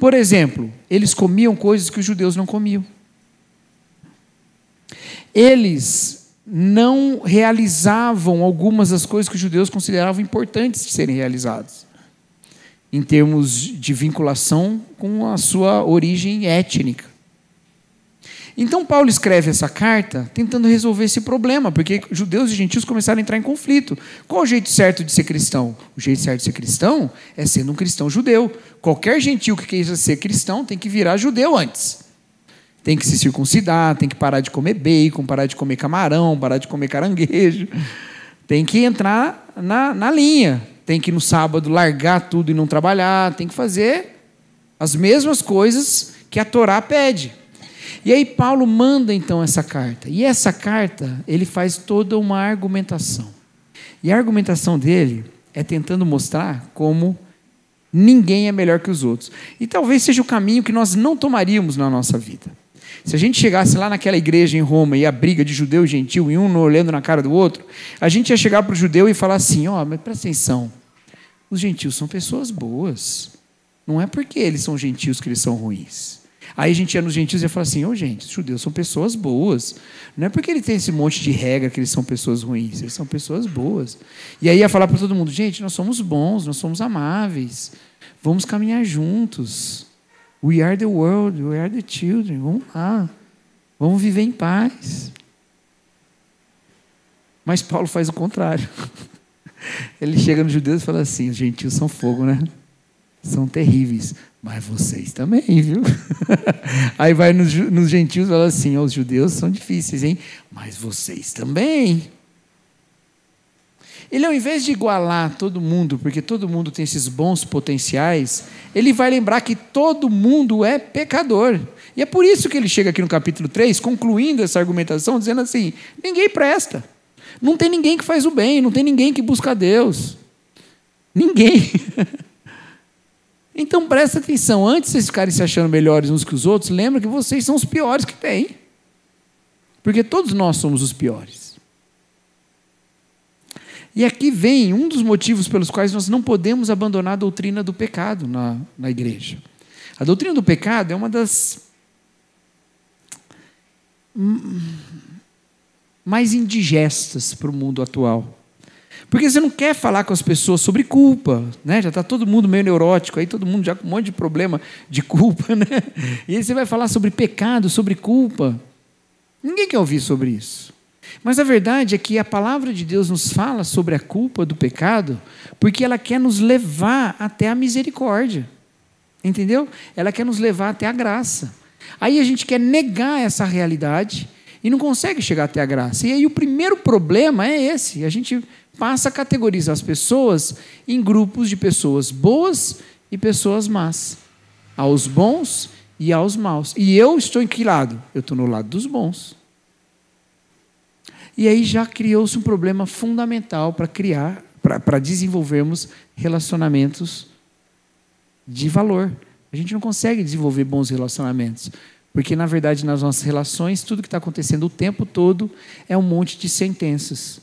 Por exemplo, eles comiam coisas que os judeus não comiam. Eles não realizavam algumas das coisas que os judeus consideravam importantes de serem realizadas, em termos de vinculação com a sua origem étnica. Então Paulo escreve essa carta tentando resolver esse problema, porque judeus e gentios começaram a entrar em conflito. Qual o jeito certo de ser cristão? O jeito certo de ser cristão é sendo um cristão judeu. Qualquer gentio que queira ser cristão tem que virar judeu antes. Tem que se circuncidar, tem que parar de comer bacon, parar de comer camarão, parar de comer caranguejo. Tem que entrar na linha. Tem que no sábado largar tudo e não trabalhar. Tem que fazer as mesmas coisas que a Torá pede. E aí Paulo manda então essa carta. E essa carta, ele faz toda uma argumentação. E a argumentação dele é tentando mostrar como ninguém é melhor que os outros. E talvez seja o caminho que nós não tomaríamos na nossa vida. Se a gente chegasse lá naquela igreja em Roma e a briga de judeu e gentil, e um olhando na cara do outro, a gente ia chegar para o judeu e falar assim, mas presta atenção, os gentios são pessoas boas. Não é porque eles são gentios que eles são ruins. Aí a gente ia nos gentios e ia falar assim, gente, os judeus são pessoas boas. Não é porque ele tem esse monte de regra que eles são pessoas ruins, eles são pessoas boas. E aí ia falar para todo mundo, gente, nós somos bons, nós somos amáveis, vamos caminhar juntos. We are the world, we are the children, vamos lá, vamos viver em paz. Mas Paulo faz o contrário. Ele chega nos judeus e fala assim, os gentios são fogo, né? São terríveis. Mas vocês também, viu? Aí vai nos gentios e fala assim, os judeus são difíceis, hein? Mas vocês também. Ele, ao invés de igualar todo mundo, porque todo mundo tem esses bons potenciais, ele vai lembrar que todo mundo é pecador. E é por isso que ele chega aqui no capítulo 3, concluindo essa argumentação, dizendo assim, ninguém presta. Não tem ninguém que faz o bem, não tem ninguém que busca Deus. Ninguém. Então presta atenção, antes de vocês ficarem se achando melhores uns que os outros, lembra que vocês são os piores que tem. Porque todos nós somos os piores. E aqui vem um dos motivos pelos quais nós não podemos abandonar a doutrina do pecado na igreja. A doutrina do pecado é uma das mais indigestas para o mundo atual. Porque você não quer falar com as pessoas sobre culpa, né? Já está todo mundo meio neurótico, aí todo mundo já com um monte de problema de culpa, né? E aí você vai falar sobre pecado, sobre culpa. Ninguém quer ouvir sobre isso. Mas a verdade é que a palavra de Deus nos fala sobre a culpa do pecado, porque ela quer nos levar até a misericórdia. Entendeu? Ela quer nos levar até a graça. Aí a gente quer negar essa realidade e não consegue chegar até a graça. E aí o primeiro problema é esse. A gente passa a categorizar as pessoas em grupos de pessoas boas e pessoas más. Aos bons e aos maus. E eu estou em que lado? Eu estou no lado dos bons. E aí já criou-se um problema fundamental para desenvolvermos relacionamentos de valor. A gente não consegue desenvolver bons relacionamentos. Porque, na verdade, nas nossas relações, tudo que está acontecendo o tempo todo é um monte de sentenças.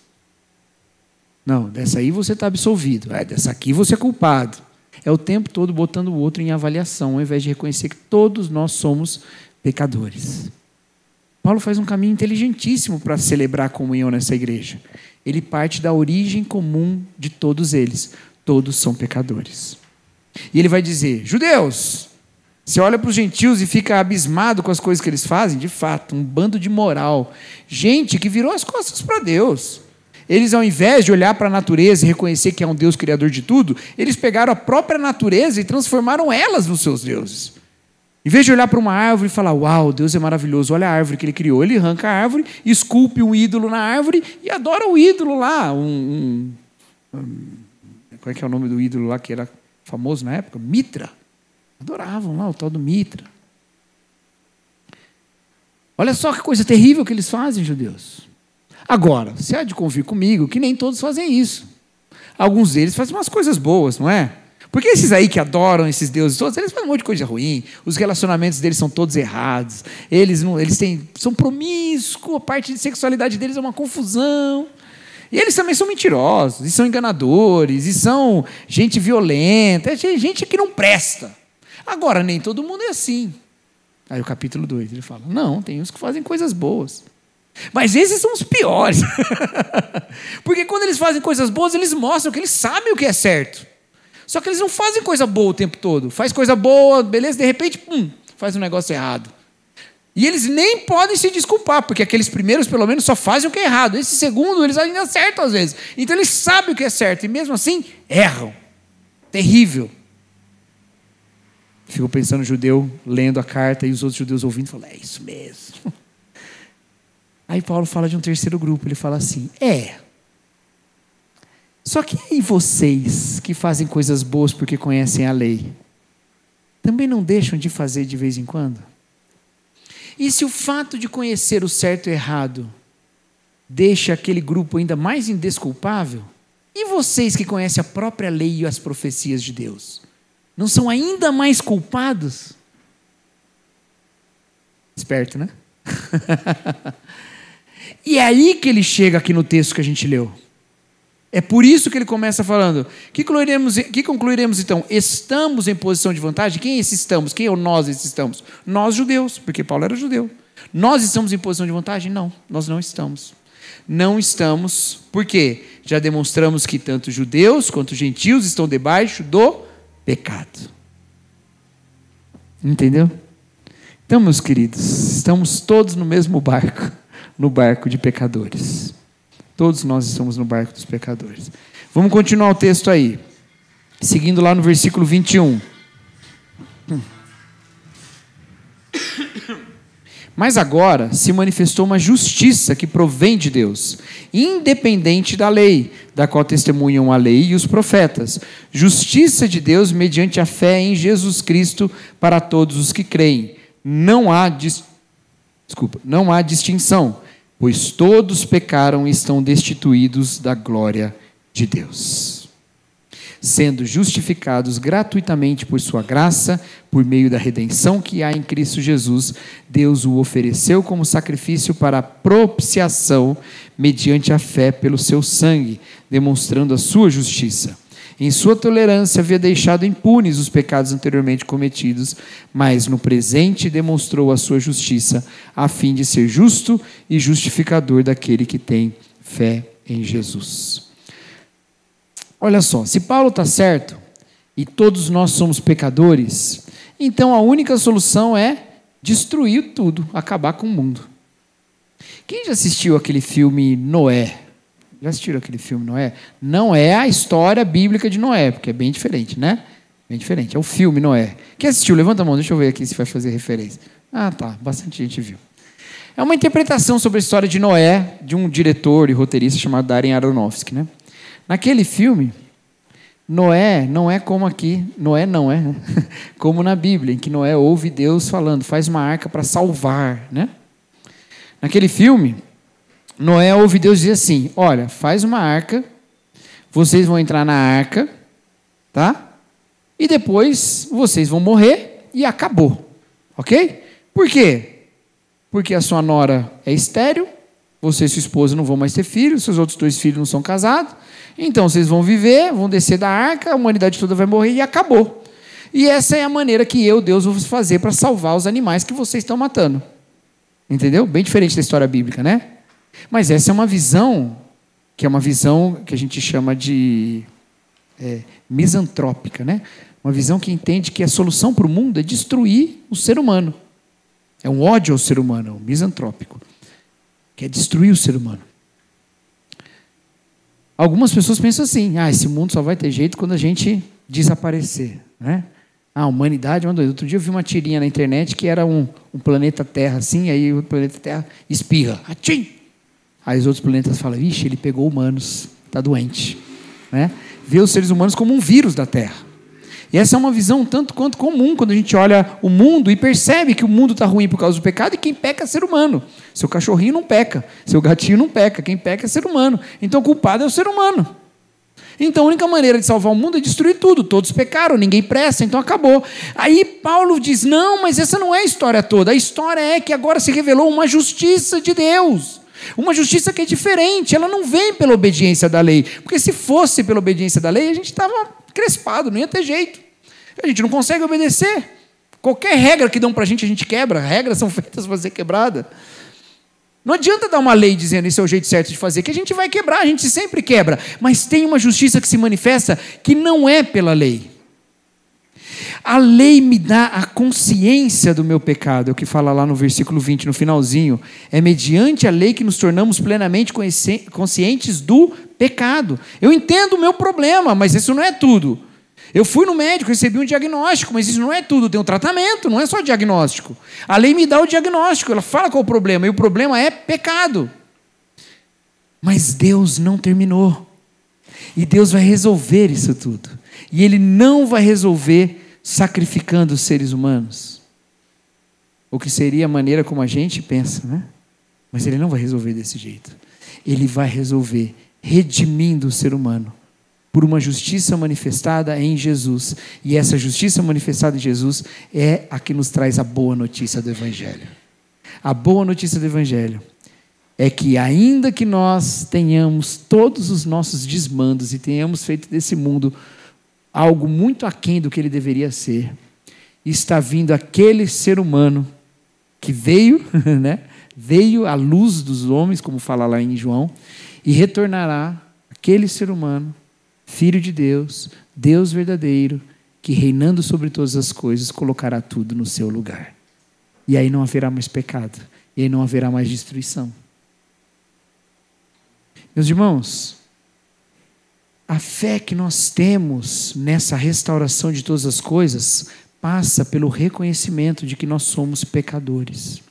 Não, dessa aí você está absolvido. Dessa aqui você é culpado. É o tempo todo botando o outro em avaliação, ao invés de reconhecer que todos nós somos pecadores. Paulo faz um caminho inteligentíssimo para celebrar a comunhão nessa igreja. Ele parte da origem comum de todos eles. Todos são pecadores. E ele vai dizer, judeus, você olha para os gentios e fica abismado com as coisas que eles fazem, de fato, um bando de moral. Gente que virou as costas para Deus. Eles, ao invés de olhar para a natureza e reconhecer que é um Deus criador de tudo, eles pegaram a própria natureza e transformaram elas nos seus deuses. Em vez de olhar para uma árvore e falar, uau, Deus é maravilhoso, olha a árvore que ele criou. Ele arranca a árvore, esculpe um ídolo na árvore e adora o ídolo lá. Qual é que é o nome do ídolo lá que era famoso na época, Mitra. Adoravam lá o tal do Mitra. Olha só que coisa terrível que eles fazem, judeus. Agora, você há de convir comigo que nem todos fazem isso. Alguns deles fazem umas coisas boas, não é? Porque esses aí que adoram esses deuses todos, eles fazem um monte de coisa ruim. Os relacionamentos deles são todos errados. Eles são promíscuos, a parte de sexualidade deles é uma confusão. E eles também são mentirosos, e são enganadores, e são gente violenta, gente que não presta. Agora, nem todo mundo é assim. Aí o capítulo 2, ele fala, não, tem uns que fazem coisas boas. Mas esses são os piores. Porque quando eles fazem coisas boas, eles mostram que eles sabem o que é certo. Só que eles não fazem coisa boa o tempo todo. Faz coisa boa, beleza, de repente, faz um negócio errado. E eles nem podem se desculpar, porque aqueles primeiros, pelo menos, só fazem o que é errado. Esse segundo, eles ainda acertam às vezes. Então eles sabem o que é certo, e mesmo assim, erram. Terrível. Fico pensando no judeu lendo a carta e os outros judeus ouvindo, falando, é isso mesmo. Aí Paulo fala de um terceiro grupo, ele fala assim, só que e vocês que fazem coisas boas porque conhecem a lei, também não deixam de fazer de vez em quando? E se o fato de conhecer o certo e o errado deixa aquele grupo ainda mais indesculpável, e vocês que conhecem a própria lei e as profecias de Deus, não são ainda mais culpados? Esperto, né? E é aí que ele chega aqui no texto que a gente leu. É por isso que ele começa falando, que concluiremos então? Estamos em posição de vantagem? Quem é esse estamos? Quem é o nós esse estamos? Nós judeus, porque Paulo era judeu. Nós estamos em posição de vantagem? Não, nós não estamos. Não estamos, por quê? Já demonstramos que tanto judeus quanto gentios estão debaixo do pecado. Entendeu? Então, meus queridos, estamos todos no mesmo barco, no barco de pecadores. Todos nós estamos no barco dos pecadores. Vamos continuar o texto aí. Seguindo lá no versículo 21. Mas agora se manifestou uma justiça que provém de Deus, independente da lei, da qual testemunham a lei e os profetas. Justiça de Deus mediante a fé em Jesus Cristo para todos os que creem. Não há distinção, pois todos pecaram e estão destituídos da glória de Deus, sendo justificados gratuitamente por sua graça, por meio da redenção que há em Cristo Jesus. Deus o ofereceu como sacrifício para a propiciação, mediante a fé pelo seu sangue, demonstrando a sua justiça. Em sua tolerância havia deixado impunes os pecados anteriormente cometidos, mas no presente demonstrou a sua justiça, a fim de ser justo e justificador daquele que tem fé em Jesus. Olha só, se Paulo está certo, e todos nós somos pecadores, então a única solução é destruir tudo, acabar com o mundo. Quem já assistiu aquele filme Noé? Já assistiram aquele filme Noé? Não é a história bíblica de Noé, porque é bem diferente, né? Bem diferente, é o filme Noé. Quem assistiu? Levanta a mão, deixa eu ver aqui se vai fazer referência. Ah, tá, bastante gente viu. É uma interpretação sobre a história de Noé, de um diretor e roteirista chamado Darren Aronofsky, né? Naquele filme, Noé não é como aqui, Noé não é, como na Bíblia, em que Noé ouve Deus falando, faz uma arca para salvar, né? Naquele filme, Noé ouve Deus dizer assim, olha, faz uma arca, vocês vão entrar na arca, tá? E depois vocês vão morrer e acabou, ok? Por quê? Porque a sua nora é estéril, você e sua esposa não vão mais ter filhos, seus outros 2 filhos não são casados, então vocês vão viver, vão descer da arca, a humanidade toda vai morrer e acabou. E essa é a maneira que eu, Deus, vou fazer para salvar os animais que vocês estão matando. Entendeu? Bem diferente da história bíblica, né? Mas essa é uma visão que a gente chama de misantrópica, né? Uma visão que entende que a solução para o mundo é destruir o ser humano. É um ódio ao ser humano, é um misantrópico. Que é destruir o ser humano. Algumas pessoas pensam assim, esse mundo só vai ter jeito quando a gente desaparecer, né? A humanidade é uma doida. Outro dia eu vi uma tirinha na internet que era um planeta Terra assim, aí o planeta Terra espirra. Atchim! Aí os outros planetas falam, ixi, ele pegou humanos, está doente, né? Vê os seres humanos como um vírus da Terra. E essa é uma visão tanto quanto comum quando a gente olha o mundo e percebe que o mundo está ruim por causa do pecado e quem peca é ser humano. Seu cachorrinho não peca, seu gatinho não peca, quem peca é ser humano. Então o culpado é o ser humano. Então a única maneira de salvar o mundo é destruir tudo. Todos pecaram, ninguém presta, então acabou. Aí Paulo diz, não, mas essa não é a história toda. A história é que agora se revelou uma justiça de Deus. Uma justiça que é diferente, ela não vem pela obediência da lei. Porque se fosse pela obediência da lei, a gente estava crespado, não ia ter jeito. A gente não consegue obedecer. Qualquer regra que dão para a gente quebra. Regras são feitas para ser quebrada. Não adianta dar uma lei dizendo esse é o jeito certo de fazer, que a gente vai quebrar, a gente sempre quebra. Mas tem uma justiça que se manifesta que não é pela lei. A lei me dá a consciência do meu pecado, é o que fala lá no versículo 20, no finalzinho. É mediante a lei que nos tornamos plenamente conscientes do pecado. Eu entendo o meu problema, mas isso não é tudo. Eu fui no médico, recebi um diagnóstico, mas isso não é tudo, tem um tratamento, não é só diagnóstico. A lei me dá o diagnóstico, ela fala qual é o problema, e o problema é pecado. Mas Deus não terminou. E Deus vai resolver isso tudo. E Ele não vai resolver sacrificando os seres humanos, o que seria a maneira como a gente pensa, né? Mas Ele não vai resolver desse jeito. Ele vai resolver redimindo o ser humano por uma justiça manifestada em Jesus, e essa justiça manifestada em Jesus é a que nos traz a boa notícia do Evangelho. A boa notícia do Evangelho é que ainda que nós tenhamos todos os nossos desmandos e tenhamos feito desse mundo algo muito aquém do que ele deveria ser, está vindo aquele ser humano que veio, né? Veio à luz dos homens, como fala lá em João, e retornará aquele ser humano, Filho de Deus, Deus verdadeiro, que reinando sobre todas as coisas, colocará tudo no seu lugar. E aí não haverá mais pecado, e aí não haverá mais destruição. Meus irmãos, a fé que nós temos nessa restauração de todas as coisas passa pelo reconhecimento de que nós somos pecadores.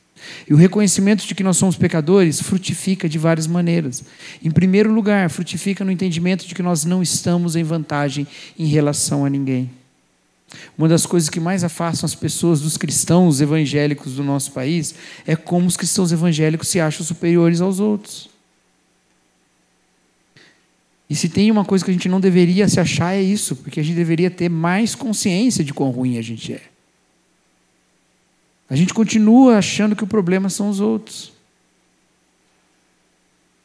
E o reconhecimento de que nós somos pecadores frutifica de várias maneiras. Em primeiro lugar, frutifica no entendimento de que nós não estamos em vantagem em relação a ninguém. Uma das coisas que mais afastam as pessoas dos cristãos evangélicos do nosso país é como os cristãos evangélicos se acham superiores aos outros. E se tem uma coisa que a gente não deveria se achar é isso, porque a gente deveria ter mais consciência de quão ruim a gente é. A gente continua achando que o problema são os outros.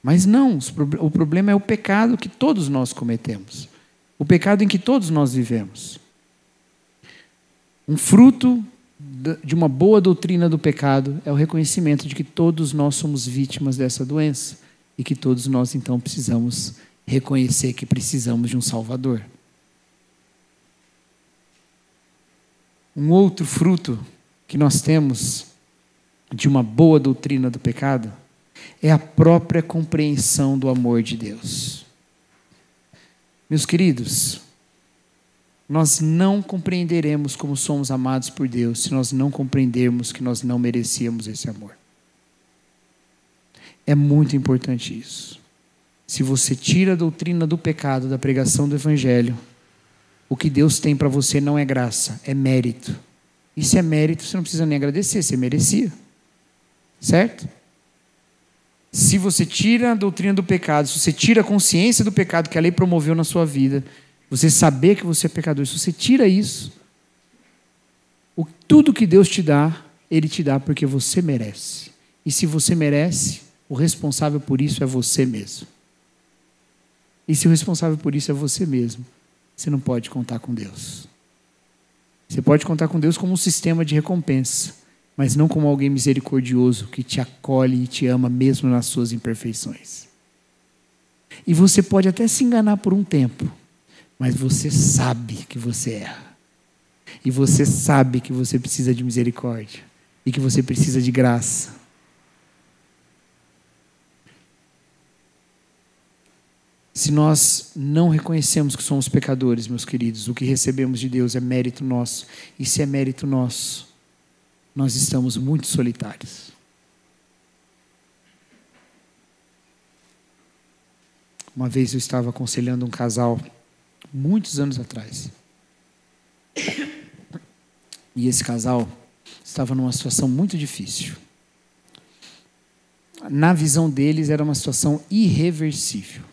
Mas não, o problema é o pecado que todos nós cometemos. O pecado em que todos nós vivemos. Um fruto de uma boa doutrina do pecado é o reconhecimento de que todos nós somos vítimas dessa doença e que todos nós então precisamos reconhecer que precisamos de um Salvador. Um outro fruto que nós temos de uma boa doutrina do pecado é a própria compreensão do amor de Deus. Meus queridos, nós não compreenderemos como somos amados por Deus se nós não compreendermos que nós não merecíamos esse amor. É muito importante isso. Se você tira a doutrina do pecado da pregação do Evangelho, o que Deus tem para você não é graça, é mérito. E se é mérito, você não precisa nem agradecer, você merecia. Certo? Se você tira a doutrina do pecado, se você tira a consciência do pecado que a lei promoveu na sua vida, você saber que você é pecador, se você tira isso, tudo que Deus te dá, Ele te dá porque você merece. E se você merece, o responsável por isso é você mesmo. E se o responsável por isso é você mesmo, você não pode contar com Deus. Você pode contar com Deus como um sistema de recompensa, mas não como alguém misericordioso que te acolhe e te ama mesmo nas suas imperfeições. E você pode até se enganar por um tempo, mas você sabe que você erra. E você sabe que você precisa de misericórdia e que você precisa de graça. Se nós não reconhecemos que somos pecadores, meus queridos, o que recebemos de Deus é mérito nosso. E se é mérito nosso, nós estamos muito solitários. Uma vez eu estava aconselhando um casal, muitos anos atrás. E esse casal estava numa situação muito difícil. Na visão deles, era uma situação irreversível.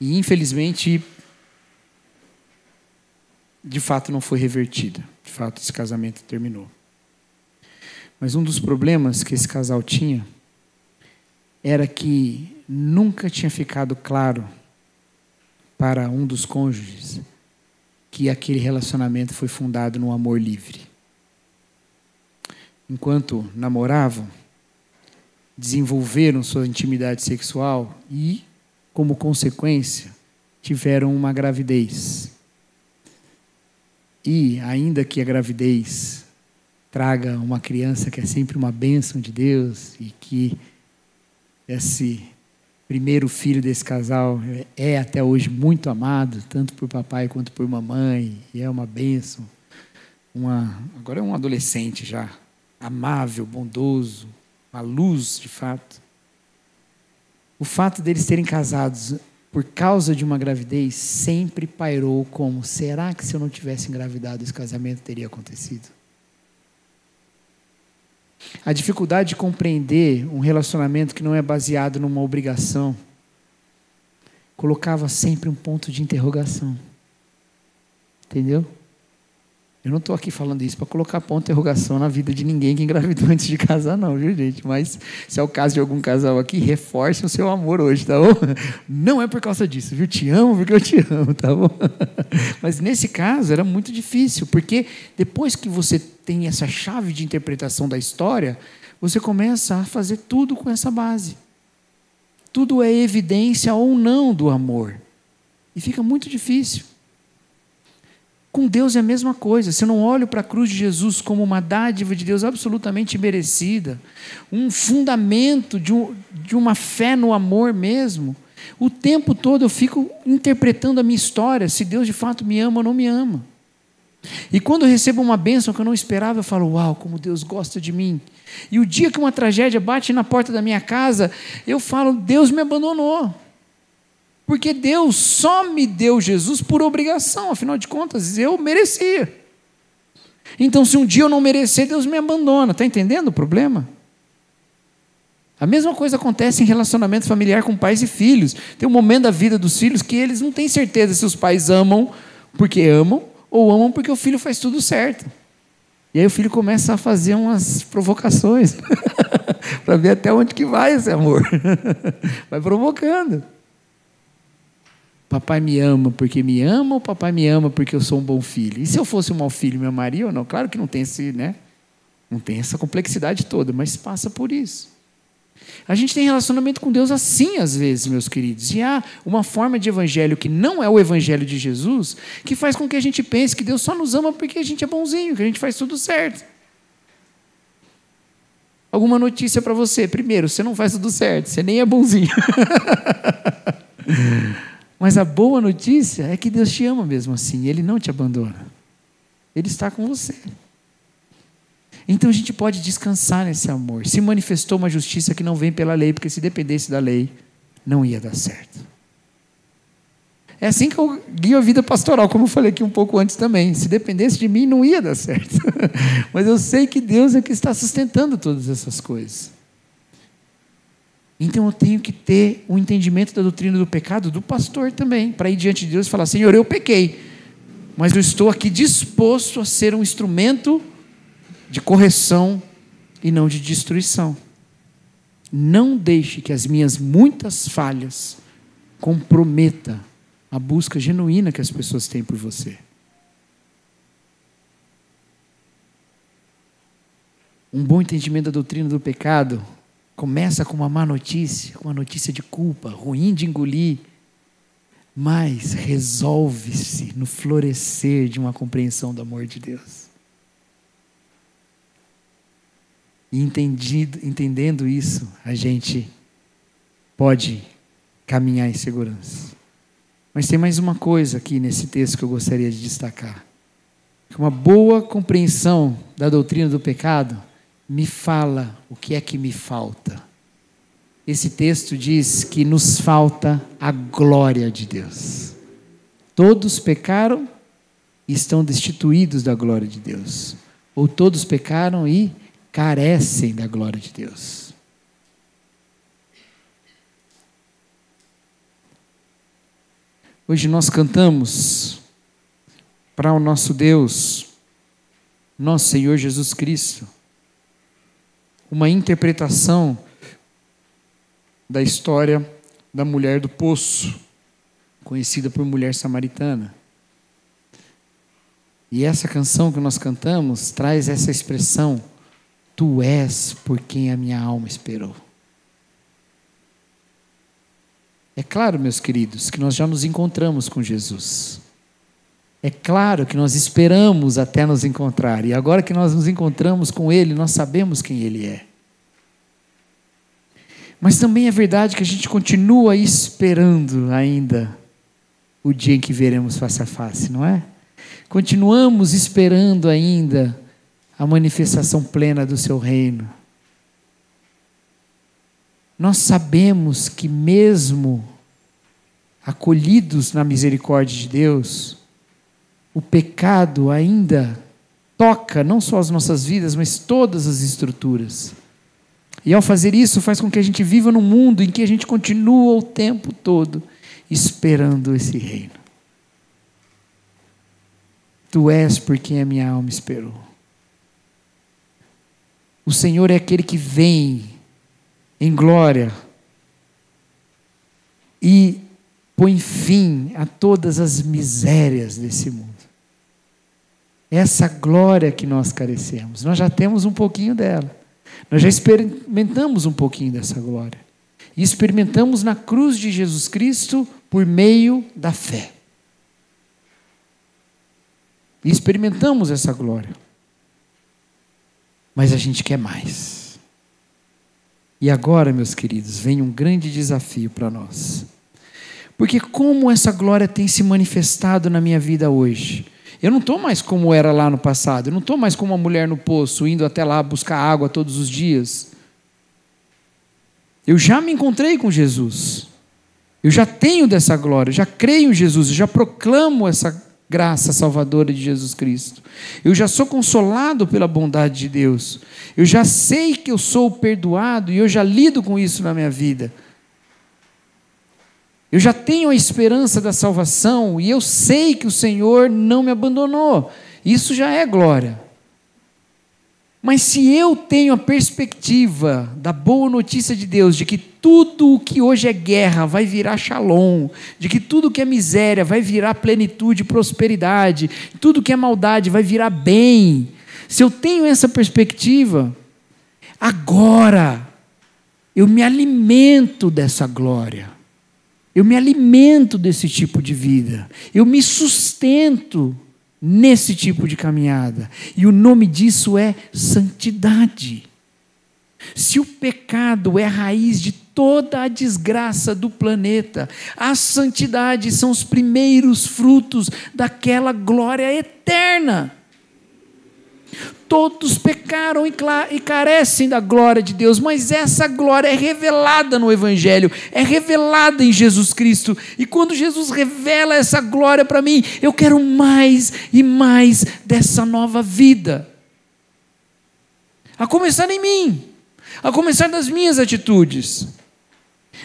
E, infelizmente, de fato, não foi revertida. De fato, esse casamento terminou. Mas um dos problemas que esse casal tinha era que nunca tinha ficado claro para um dos cônjuges que aquele relacionamento foi fundado no amor livre. Enquanto namoravam, desenvolveram sua intimidade sexual e, como consequência, tiveram uma gravidez. E, ainda que a gravidez traga uma criança que é sempre uma bênção de Deus e que esse primeiro filho desse casal é até hoje muito amado, tanto por papai quanto por mamãe, e é uma bênção. Agora é um adolescente já, amável, bondoso, uma luz de fato. O fato deles terem casados por causa de uma gravidez sempre pairou como: será que se eu não tivesse engravidado esse casamento teria acontecido? A dificuldade de compreender um relacionamento que não é baseado numa obrigação colocava sempre um ponto de interrogação. Entendeu? Eu não estou aqui falando isso para colocar ponto de interrogação na vida de ninguém que engravidou antes de casar, não, viu, gente? Mas se é o caso de algum casal aqui, reforce o seu amor hoje, tá bom? Não é por causa disso, viu? Te amo porque eu te amo, tá bom? Mas nesse caso era muito difícil, porque depois que você tem essa chave de interpretação da história, você começa a fazer tudo com essa base. Tudo é evidência ou não do amor. E fica muito difícil. Com Deus é a mesma coisa. Se eu não olho para a cruz de Jesus como uma dádiva de Deus absolutamente merecida, um fundamento de uma fé no amor mesmo, o tempo todo eu fico interpretando a minha história, se Deus de fato me ama ou não me ama. E quando eu recebo uma bênção que eu não esperava, eu falo: uau, como Deus gosta de mim. E o dia que uma tragédia bate na porta da minha casa, eu falo: Deus me abandonou. Porque Deus só me deu Jesus por obrigação, afinal de contas, eu merecia. Então, se um dia eu não merecer, Deus me abandona. Está entendendo o problema? A mesma coisa acontece em relacionamento familiar com pais e filhos. Tem um momento da vida dos filhos que eles não têm certeza se os pais amam porque amam ou amam porque o filho faz tudo certo. E aí o filho começa a fazer umas provocações para ver até onde que vai esse amor. Vai provocando. Papai me ama porque me ama ou papai me ama porque eu sou um bom filho? E se eu fosse um mau filho, me amaria ou não? Claro que não tem não tem essa complexidade toda, mas passa por isso. A gente tem relacionamento com Deus assim às vezes, meus queridos. E há uma forma de evangelho que não é o evangelho de Jesus, que faz com que a gente pense que Deus só nos ama porque a gente é bonzinho, que a gente faz tudo certo. Alguma notícia para você. Primeiro, você não faz tudo certo, você nem é bonzinho. Mas a boa notícia é que Deus te ama mesmo assim, Ele não te abandona. Ele está com você. Então a gente pode descansar nesse amor. Se manifestou uma justiça que não vem pela lei, porque se dependesse da lei, não ia dar certo. É assim que eu guio a vida pastoral, como eu falei aqui um pouco antes também. Se dependesse de mim, não ia dar certo. Mas eu sei que Deus é que está sustentando todas essas coisas. Então eu tenho que ter um entendimento da doutrina do pecado do pastor também, para ir diante de Deus e falar: Senhor, eu pequei, mas eu estou aqui disposto a ser um instrumento de correção e não de destruição. Não deixe que as minhas muitas falhas comprometa a busca genuína que as pessoas têm por você. Um bom entendimento da doutrina do pecado começa com uma má notícia, com uma notícia de culpa, ruim de engolir, mas resolve-se no florescer de uma compreensão do amor de Deus. E entendendo isso, a gente pode caminhar em segurança. Mas tem mais uma coisa aqui nesse texto que eu gostaria de destacar. Uma boa compreensão da doutrina do pecado me fala o que é que me falta. Esse texto diz que nos falta a glória de Deus. Todos pecaram e estão destituídos da glória de Deus. Ou todos pecaram e carecem da glória de Deus. Hoje nós cantamos para o nosso Deus, nosso Senhor Jesus Cristo, uma interpretação da história da mulher do poço, conhecida por mulher samaritana. E essa canção que nós cantamos traz essa expressão: tu és por quem a minha alma esperou. É claro, meus queridos, que nós já nos encontramos com Jesus. É claro que nós esperamos até nos encontrar. E agora que nós nos encontramos com Ele, nós sabemos quem Ele é. Mas também é verdade que a gente continua esperando ainda o dia em que veremos face a face, não é? Continuamos esperando ainda a manifestação plena do seu reino. Nós sabemos que mesmo acolhidos na misericórdia de Deus, o pecado ainda toca não só as nossas vidas, mas todas as estruturas. E ao fazer isso, faz com que a gente viva num mundo em que a gente continua o tempo todo esperando esse reino. Tu és por quem a minha alma esperou. O Senhor é aquele que vem em glória e põe fim a todas as misérias desse mundo. Essa glória que nós carecemos, nós já temos um pouquinho dela. Nós já experimentamos um pouquinho dessa glória. E experimentamos na cruz de Jesus Cristo por meio da fé. E experimentamos essa glória. Mas a gente quer mais. E agora, meus queridos, vem um grande desafio para nós. Porque como essa glória tem se manifestado na minha vida hoje? Eu não estou mais como era lá no passado. Eu não estou mais como uma mulher no poço, indo até lá buscar água todos os dias. Eu já me encontrei com Jesus. Eu já tenho dessa glória, já creio em Jesus, eu já proclamo essa graça salvadora de Jesus Cristo. Eu já sou consolado pela bondade de Deus. Eu já sei que eu sou perdoado e eu já lido com isso na minha vida. Eu já tenho a esperança da salvação e eu sei que o Senhor não me abandonou. Isso já é glória. Mas se eu tenho a perspectiva da boa notícia de Deus, de que tudo o que hoje é guerra vai virar shalom, de que tudo o que é miséria vai virar plenitude e prosperidade, tudo que é maldade vai virar bem, se eu tenho essa perspectiva, agora eu me alimento dessa glória, eu me alimento desse tipo de vida, eu me sustento nesse tipo de caminhada, e o nome disso é santidade. Se o pecado é a raiz de toda a desgraça do planeta, a santidade são os primeiros frutos daquela glória eterna. Todos pecaram e carecem da glória de Deus, mas essa glória é revelada no Evangelho, é revelada em Jesus Cristo, e quando Jesus revela essa glória para mim, eu quero mais e mais dessa nova vida, a começar em mim, a começar das minhas atitudes,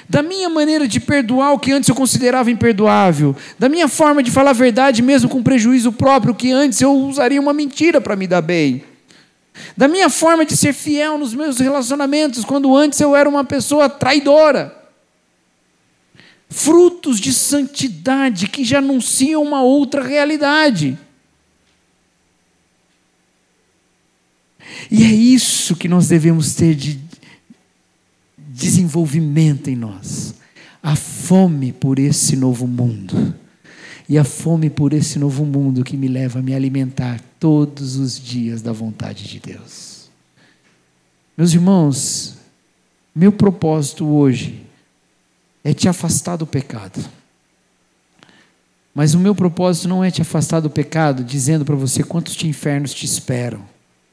da minha maneira de perdoar o que antes eu considerava imperdoável, da minha forma de falar a verdade mesmo com prejuízo próprio, que antes eu usaria uma mentira para me dar bem, da minha forma de ser fiel nos meus relacionamentos, quando antes eu era uma pessoa traidora. Frutos de santidade que já anunciam uma outra realidade. E é isso que nós devemos ter de desenvolvimento em nós. A fome por esse novo mundo. E a fome por esse novo mundo que me leva a me alimentar todos os dias da vontade de Deus. Meus irmãos, meu propósito hoje é te afastar do pecado. Mas o meu propósito não é te afastar do pecado dizendo para você quantos infernos te esperam.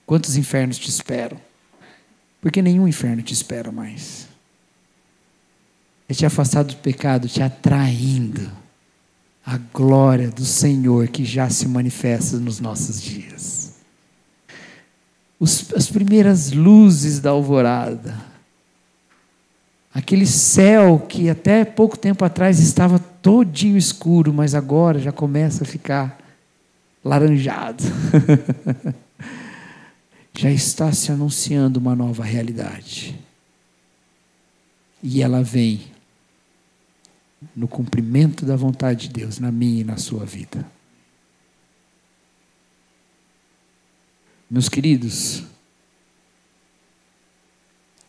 Quantos infernos te esperam? Porque nenhum inferno te espera mais. É te afastar do pecado, te atraindo a glória do Senhor que já se manifesta nos nossos dias. As primeiras luzes da alvorada, aquele céu que até pouco tempo atrás estava todinho escuro, mas agora já começa a ficar laranjado. Já está se anunciando uma nova realidade. E ela vem no cumprimento da vontade de Deus, na minha e na sua vida. Meus queridos,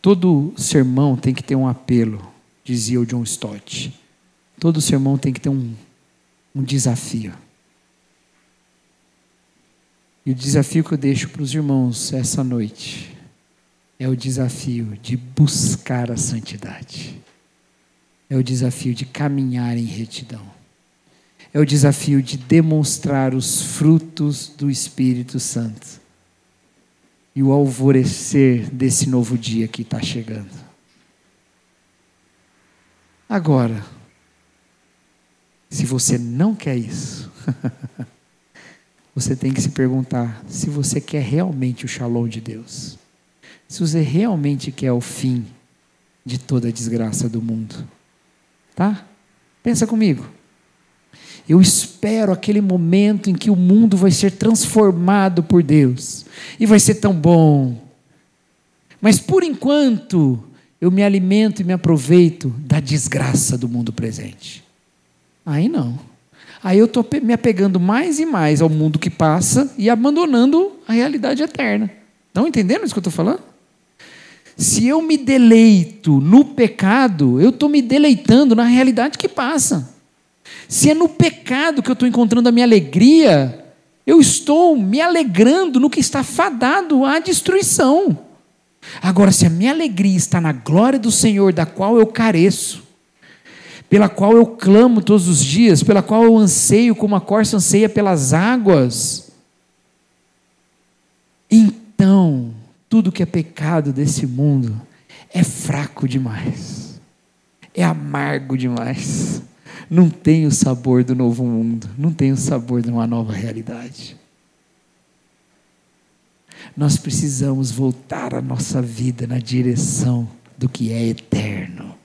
todo sermão tem que ter um apelo, dizia o John Stott. Todo sermão tem que ter um desafio. E o desafio que eu deixo para os irmãos essa noite é o desafio de buscar a santidade. É o desafio de caminhar em retidão. É o desafio de demonstrar os frutos do Espírito Santo. E o alvorecer desse novo dia que está chegando. Agora, se você não quer isso, você tem que se perguntar se você quer realmente o shalom de Deus. Se você realmente quer o fim de toda a desgraça do mundo. Tá? Pensa comigo. Eu espero aquele momento em que o mundo vai ser transformado por Deus. E vai ser tão bom. Mas por enquanto, eu me alimento e me aproveito da desgraça do mundo presente. Aí não. Aí eu estou me apegando mais e mais ao mundo que passa e abandonando a realidade eterna. Estão entendendo isso que eu estou falando? Se eu me deleito no pecado, eu estou me deleitando na realidade que passa. Se é no pecado que eu estou encontrando a minha alegria, eu estou me alegrando no que está fadado à destruição. Agora, se a minha alegria está na glória do Senhor, da qual eu careço, pela qual eu clamo todos os dias, pela qual eu anseio como a corça anseia pelas águas, então, tudo que é pecado desse mundo é fraco demais, é amargo demais, não tem o sabor do novo mundo, não tem o sabor de uma nova realidade. Nós precisamos voltar a nossa vida na direção do que é eterno.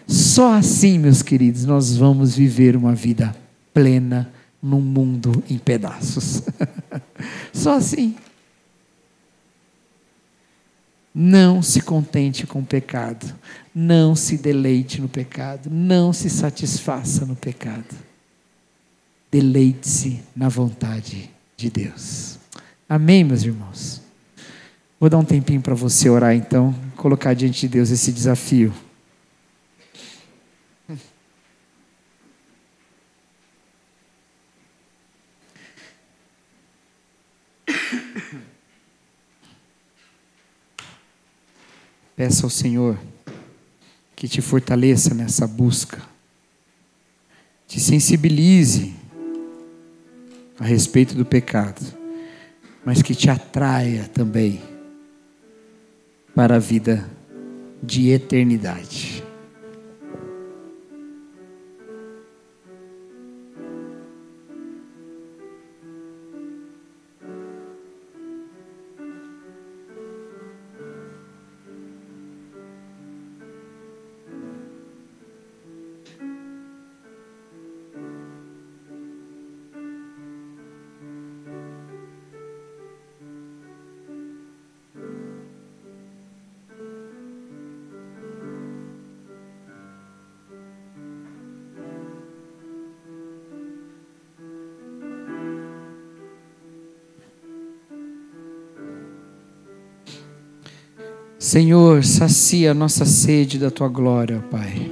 Só assim, meus queridos, nós vamos viver uma vida plena num mundo em pedaços. Só assim. Não se contente com o pecado. Não se deleite no pecado. Não se satisfaça no pecado. Deleite-se na vontade de Deus. Amém, meus irmãos? Vou dar um tempinho para você orar então, colocar diante de Deus esse desafio. Peça ao Senhor que te fortaleça nessa busca, te sensibilize a respeito do pecado, mas que te atraia também para a vida de eternidade. Senhor, sacia a nossa sede da Tua glória, Pai.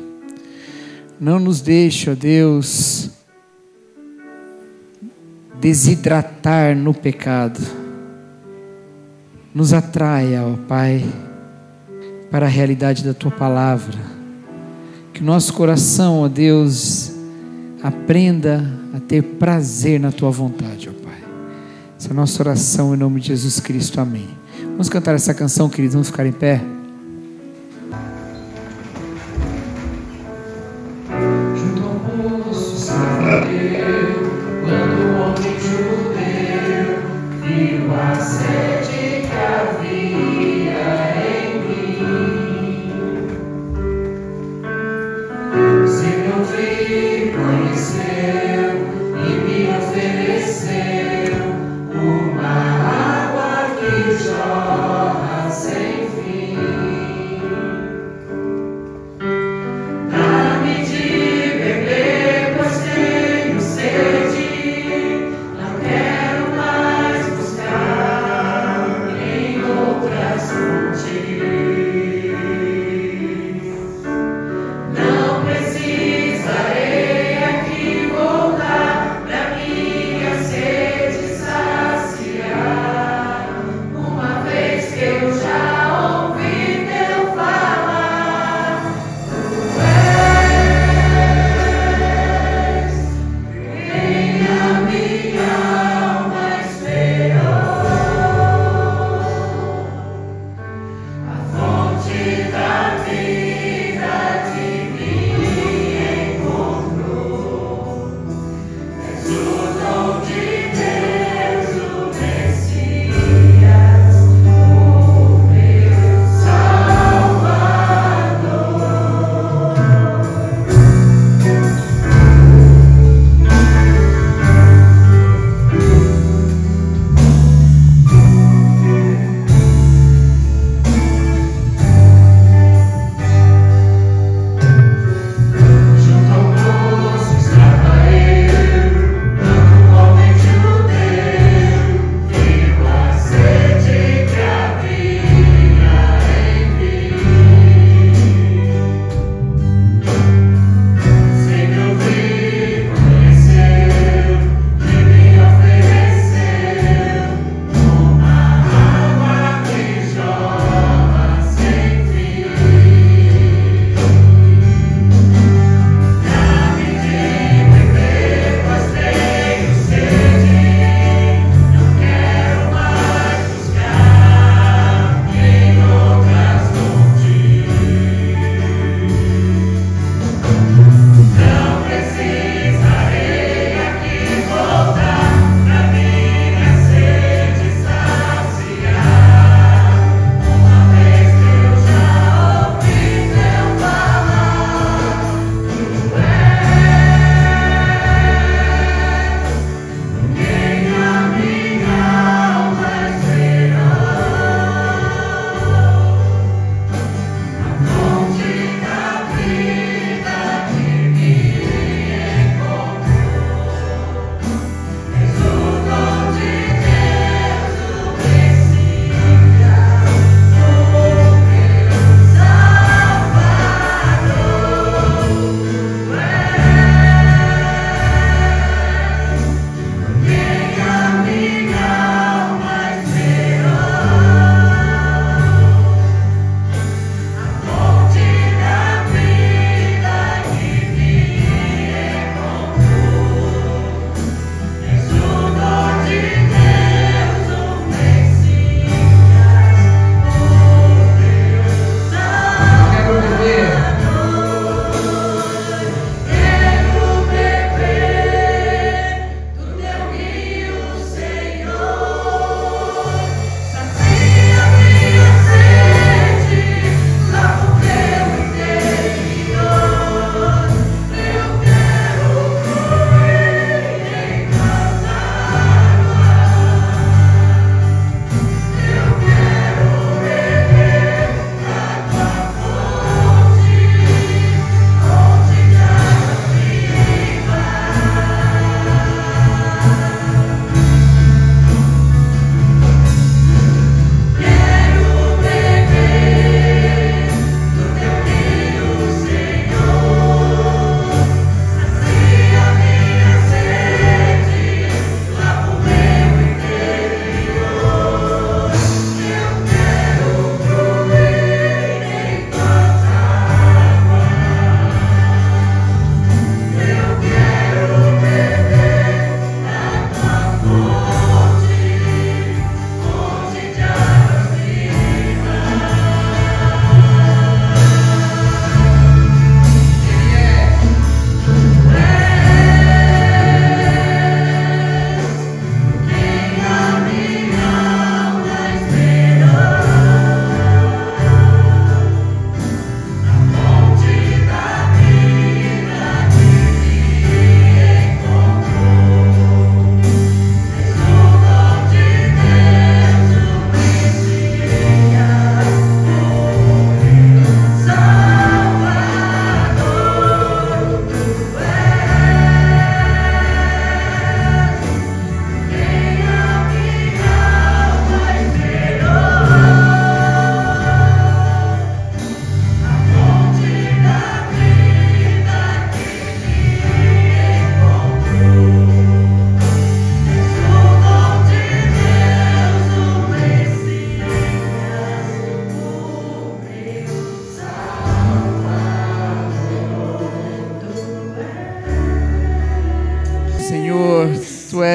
Não nos deixe, ó Deus, desidratar no pecado. Nos atraia, ó Pai, para a realidade da Tua palavra. Que nosso coração, ó Deus, aprenda a ter prazer na Tua vontade, ó Pai. Essa é a nossa oração em nome de Jesus Cristo. Amém. Vamos cantar essa canção, queridos. Vamos ficar em pé. Junto ao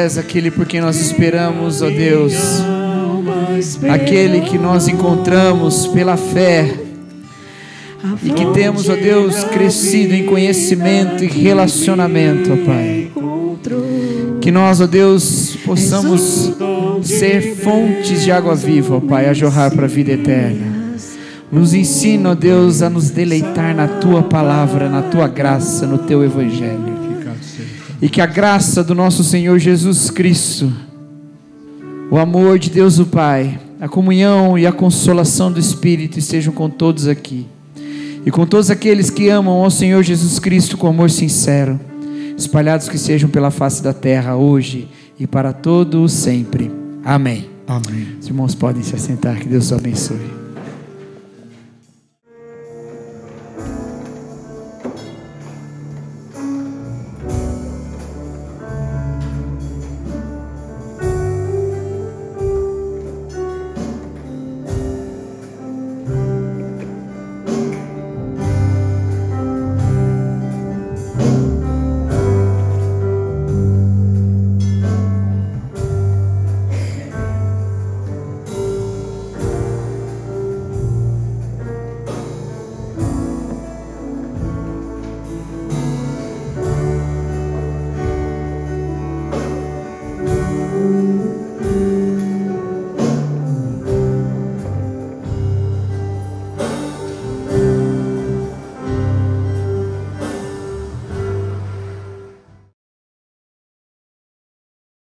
és aquele por quem nós esperamos, ó Deus. Aquele que nós encontramos pela fé. E que temos, ó Deus, crescido em conhecimento e relacionamento, ó Pai. Que nós, ó Deus, possamos ser fontes de água viva, ó Pai, a jorrar para a vida eterna. Nos ensina, ó Deus, a nos deleitar na Tua palavra, na Tua graça, no Teu Evangelho. E que a graça do nosso Senhor Jesus Cristo, o amor de Deus o Pai, a comunhão e a consolação do Espírito estejam com todos aqui. E com todos aqueles que amam ao Senhor Jesus Cristo com amor sincero, espalhados que sejam pela face da terra hoje e para todo o sempre. Amém. Amém. Os irmãos podem se assentar, que Deus os abençoe.